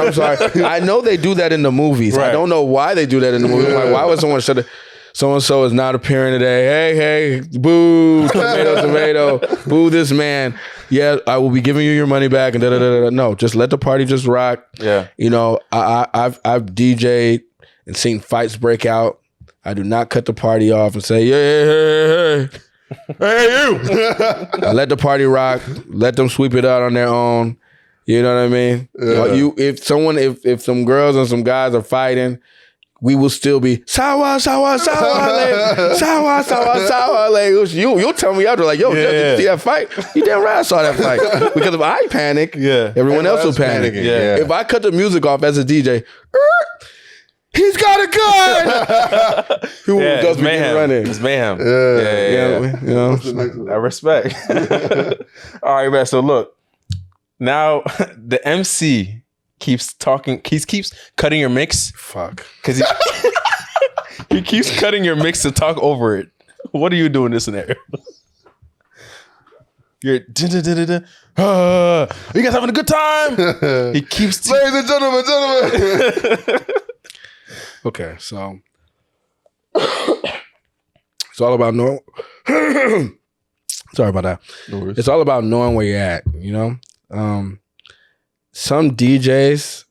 I know they do that in the movies. Right. I don't know why they do that in the movies. Like, why would someone shut it? So-and-so is not appearing today. Hey, boo, tomato. Boo this man. Yeah, I will be giving you your money back and da-da-da-da. No, just let the party just rock. Yeah. You know, I've DJ'd and seen fights break out. I do not cut the party off and say, hey, you. I let the party rock. Let them sweep it out on their own. You know what I mean? Yeah. If some girls and some guys are fighting, we will still be sawa. Like, you'll tell me after, like, yo, did you see that fight? You damn right I saw that fight. Because if I panic, everyone else will panic. Yeah. If I cut the music off as a DJ, he's got a gun. Who does begin running? It's mayhem. Yeah. You know? I respect. All right, man. So look, now the MC keeps talking. He keeps cutting your mix. Fuck. Because he keeps cutting your mix to talk over it. What do you do in this scenario? You're you guys having a good time? He keeps ladies and gentlemen. Okay, so it's all about knowing. Sorry about that. No worries. It's all about knowing where you're at. You know, some DJs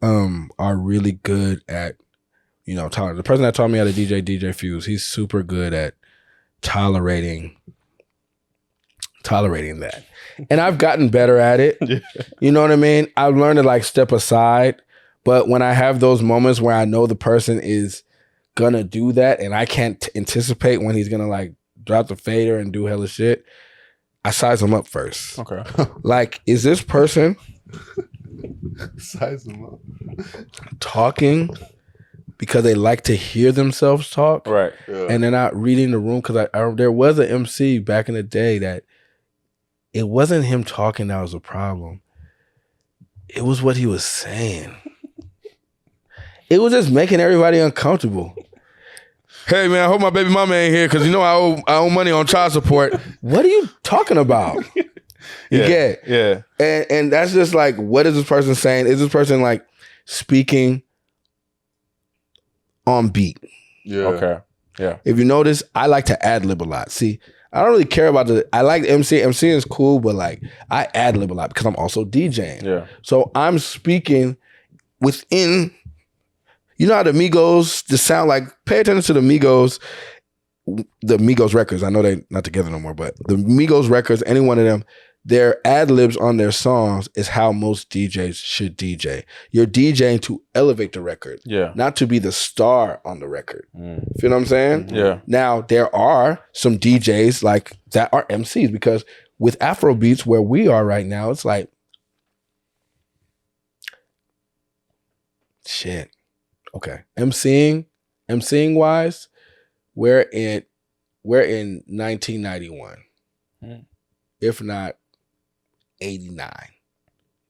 are really good at, you know, the person that taught me how to DJ Fuse. He's super good at tolerating that, and I've gotten better at it. Yeah. You know what I mean? I've learned to like step aside. But when I have those moments where I know the person is gonna do that and I can't anticipate when he's gonna like drop the fader and do hella shit, I size them up first. Okay. Like, is this person size them up talking because they like to hear themselves talk? Right. Yeah. And they're not reading the room? Because there was an MC back in the day that it wasn't him talking that was a problem. It was what he was saying. It was just making everybody uncomfortable. Hey man, I hope my baby mama ain't here because you know I owe money on child support. What are you talking about? You get? Yeah. And that's just like, what is this person saying? Is this person like speaking on beat? Yeah. Okay. Yeah. If you notice, I like to ad lib a lot. See, I don't really care about I like MC. MC is cool, but like I ad lib a lot because I'm also DJing. Yeah. So I'm speaking within. You know how the Migos, the sound like, pay attention to the Migos records. I know they're not together no more, but the Migos records, any one of them, their ad-libs on their songs is how most DJs should DJ. You're DJing to elevate the record, not to be the star on the record. Feel what I'm saying? Yeah. Now, there are some DJs like that are MCs because with Afrobeats, where we are right now, it's like, shit. Okay, MCing wise, we're in 1991, if not 89.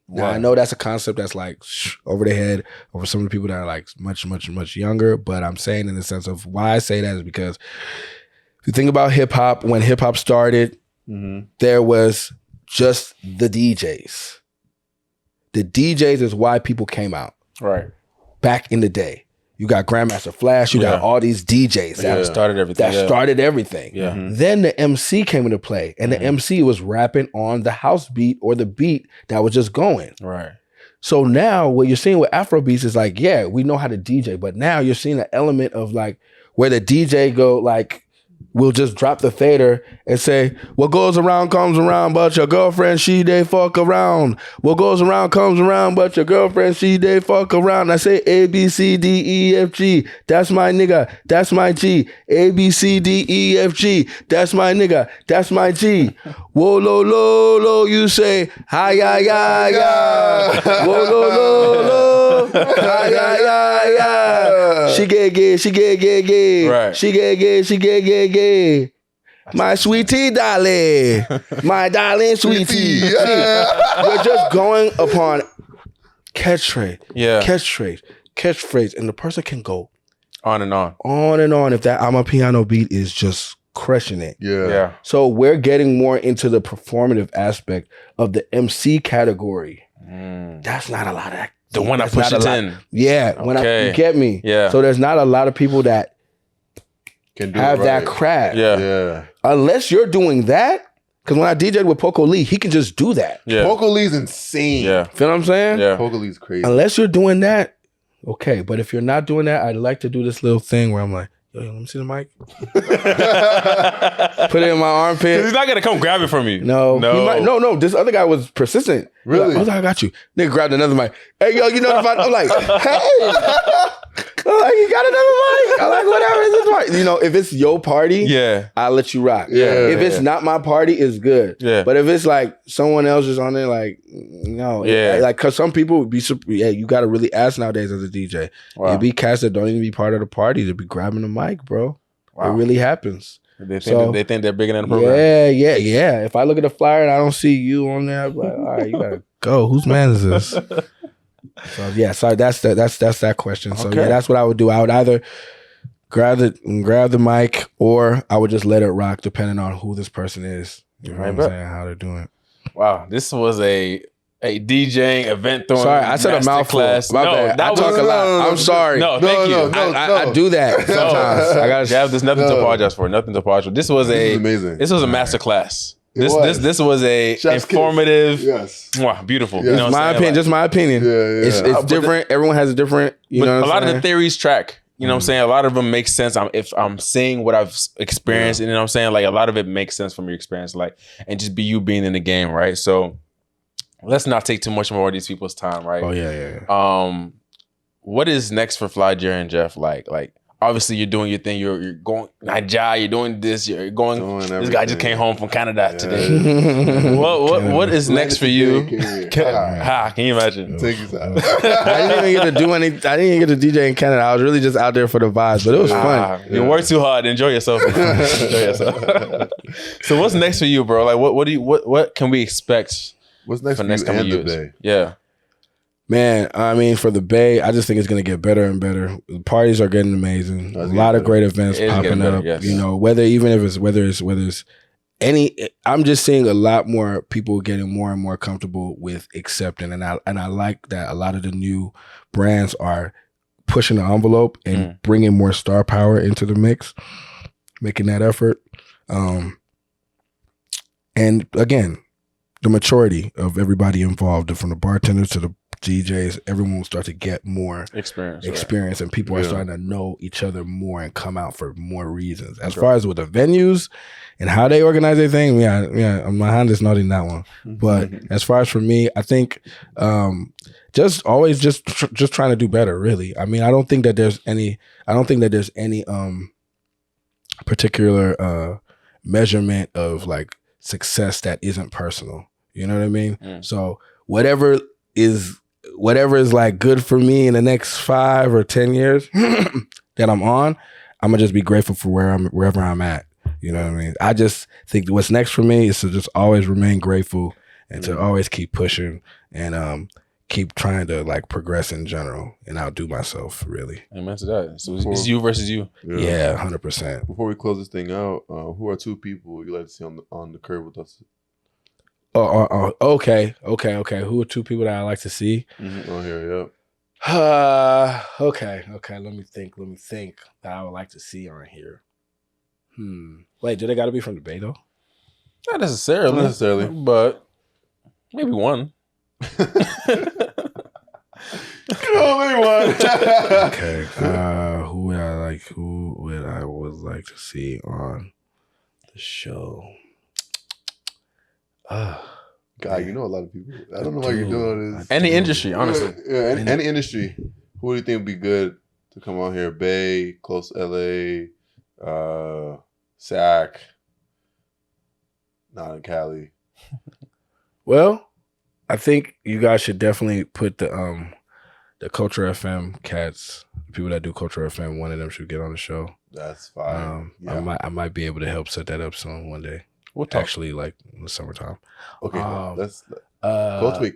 Now I know that's a concept that's like over the head over some of the people that are like much younger, but I'm saying in the sense of why I say that is because if you think about hip hop, when hip hop started, there was just the DJs. The DJs is why people came out. Right. Back in the day, you got Grandmaster Flash, you got all these DJs that started everything. Started everything. Yeah. Then the MC came into play, and the MC was rapping on the house beat or the beat that was just going. Right. So now what you're seeing with Afrobeats is like, yeah, we know how to DJ, but now you're seeing an element of like where the DJ go like, we'll just drop the fader and say, what goes around comes around, but your girlfriend, she they fuck around. What goes around comes around, but your girlfriend, she they fuck around. I say A, B, C, D, E, F, G. That's my nigga. That's my G. A, B, C, D, E, F, G. That's my nigga. That's my G. Whoa, lo, lo, lo. You say, hi, ya, ya, ya. Whoa, lo, lo, lo. Hi, ya, ya, ya. She get gay. She get gay, gay. Right. She get gay. She get gay, gay. My sweetie darling, my darling sweetie. You're just going upon catchphrase, catchphrase, and the person can go on and on. On and on if that Amapiano beat is just crushing it. Yeah. So we're getting more into the performative aspect of the MC category. That's not a lot of that. The one I push it in. Yeah. Okay. You get me? Yeah. So there's not a lot of people that Can do have it that right. craft. Yeah. Unless you're doing that. Because when I DJ'd with Poco Lee, he can just do that. Yeah. Poco Lee's insane. Yeah. Feel what I'm saying? Yeah. Poco Lee's crazy. Unless you're doing that, okay. But if you're not doing that, I'd like to do this little thing where I'm like, yo, let me see the mic. Put it in my armpit. He's not gonna come grab it from you. No. No. This other guy was persistent. Really? I was like, I got you. Nigga grabbed another mic. Hey, yo, you know if I'm like, hey. I'm like, you got another mic? I'm like, whatever. Is this mic? You know, if it's your party, Yeah. I'll let you rock. Yeah. If it's not my party, it's good. Yeah. But if it's like someone else is on there, like, no. Yeah. Like, because some people would be, you got to really ask nowadays as a DJ. Wow. It be cats that don't even be part of the party to be grabbing the mic, bro. Wow. It really happens. They think they're bigger than the program. Yeah. If I look at the flyer and I don't see you on there, I'm like, all right, you gotta go. Whose man is this? So yeah, sorry, that's that question. So yeah, that's what I would do. I would either grab the mic, or I would just let it rock, depending on who this person is. You know what I'm saying? How they're doing it. Wow, this was a DJing event throwing. Sorry, I said a mouthful. My bad. I talk a lot. I'm sorry. No, thank you. I do that sometimes. I gotta. Jeff, there's nothing to apologize for. Nothing to apologize for. This was amazing. This was a masterclass. This was a Chef's informative. Kiss. Yes. Wow, beautiful. Yeah. You know what My I'm opinion. Just my opinion. Yeah. It's different. Everyone has a different. You know, a lot of the theories track. You know what I'm saying? A lot of them make sense. If I'm saying what I've experienced, you know what I'm saying? Like a lot of it makes sense from your experience, like, and just be you being in the game, right? So let's not take too much more of these people's time, right? Oh yeah. What is next for Flygerian Jeff? Like obviously you're doing your thing. You're going Nigeria. You're doing this. You're going. This guy just came home from Canada today. What is next for you? Can you imagine? Take his out. I didn't even get to do any. I didn't even get to DJ in Canada. I was really just out there for the vibes, but it was fun. You work too hard. Enjoy yourself. Enjoy yourself. So what's next for you, bro? Like what can we expect? What's next for for next you couple and years? the Bay? Yeah. Man, I mean, for the Bay, I just think it's going to get better and better. The parties are getting amazing. A lot of great events popping up. Yes. You know, whether it's any, I'm just seeing a lot more people getting more and more comfortable with accepting, and I like that a lot of the new brands are pushing the envelope and bringing more star power into the mix, making that effort. And again, the maturity of everybody involved, from the bartenders to the DJs, everyone will start to get more experience, and people are starting to know each other more and come out for more reasons. As far as with the venues and how they organize their thing, my hand is not in that one. But as far as for me, I think just always just trying to do better. Really, I mean, I don't think that there's any particular measurement of like success that isn't personal. You know what I mean? So whatever is like good for me in the next 5 or 10 years that I'm on, I'm gonna just be grateful for wherever I'm at. You know what I mean? I just think what's next for me is to just always remain grateful and to always keep pushing and keep trying to like progress in general and outdo myself, really. Amen to that. So it's you versus you. Yeah, 100%. Before we close this thing out, who are 2 people you like to see on the curb with us? Okay. Who are 2 people that I like to see? On here, Okay. Let me think that I would like to see on here. Wait, do they got to be from the Bay though? Not necessarily, but maybe one. Maybe one. Okay. Who would I like to see on the show? God, you know a lot of people. I don't know why you're doing all this. Any industry, honestly. Yeah, any industry. Who do you think would be good to come on here? Bay, close to LA, SAC, not in Cali. Well, I think you guys should definitely put the Culture FM cats, people that do Culture FM. One of them should get on the show. That's fine. I might be able to help set that up soon one day. We'll talk. Actually, like in the summertime. Okay, that's Culture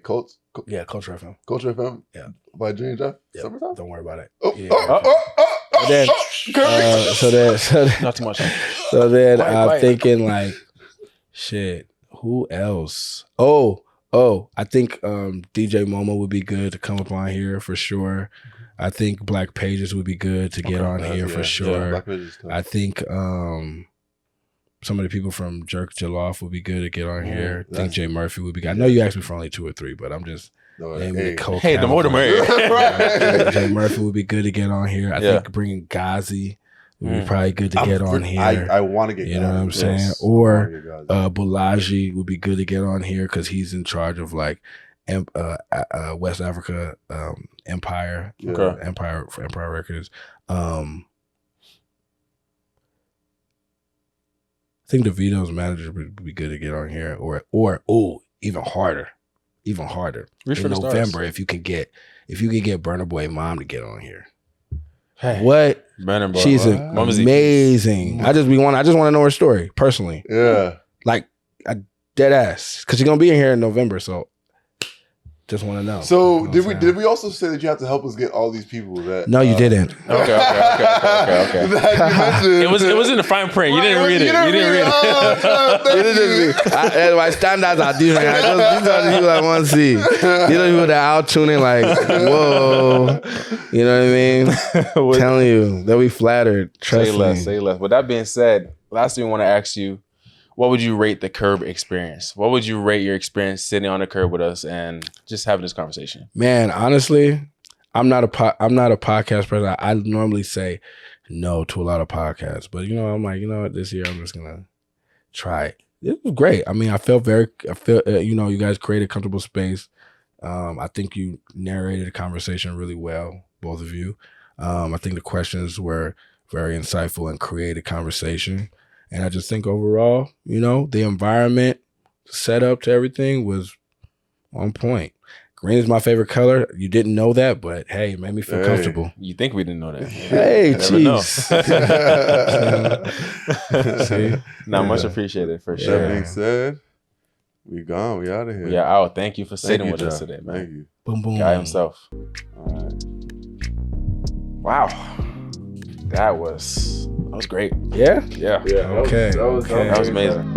Yeah, Culture FM. Culture FM. Yeah, by Flygerian Jeff. Yep. Summertime. Don't worry about it. Oh, yeah, Not too much. So then I'm thinking like, shit, who else? Oh, I think DJ Momo would be good to come up on here for sure. I think Black Pages would be good to get on here for sure. I think some of the people from Jerk Jaloff would be good to get on here. I think Jay Murphy would be good. I know you asked me for only 2 or 3, but I'm just naming the coke. Hey, the more the merrier. Jay Murphy would be good to get on here. I think bringing Ghazi would be probably good to get on here. I want to get you know what I'm saying? Or Bulaji would be good to get on here because he's in charge of like West Africa Empire, Empire Records. I think DeVito's manager would be good to get on here, or even harder. In November, if you could get Burna Boy mom to get on here. Hey, what? Burna Boy, she's amazing. I just want to know her story personally. Yeah, like a dead ass, because she's gonna be in here in November. So just want to know. So did we also say that you have to help us get all these people that? No, you didn't. Okay. It was in the fine print. You didn't read it. My standards are different. These are the people I want to see. These are the people that are out tuning like, whoa. You know what I mean? Telling you, they'll be flattered. Trust me. Say less. With that being said, last thing we want to ask you, what would you rate the Curb experience? What would you rate your experience sitting on the curb with us and just having this conversation? Man, honestly, I'm not a podcast person. I normally say no to a lot of podcasts, but I'm like, what, this year I'm just gonna try it. It was great. I mean, I feel you guys created a comfortable space. I think you narrated the conversation really well, both of you. I think the questions were very insightful and created conversation. And I just think overall, the environment, setup to everything was on point. Green is my favorite color. You didn't know that, but hey, it made me feel comfortable. You think we didn't know that? Hey, jeez. Much appreciated for sure. That being said, we gone. We out of here. We are out. Thank you for sitting with us today, man. Thank you. Boom, boom. Guy himself. All right. Wow. That was great. Yeah? Yeah. Yeah. Okay. That was amazing.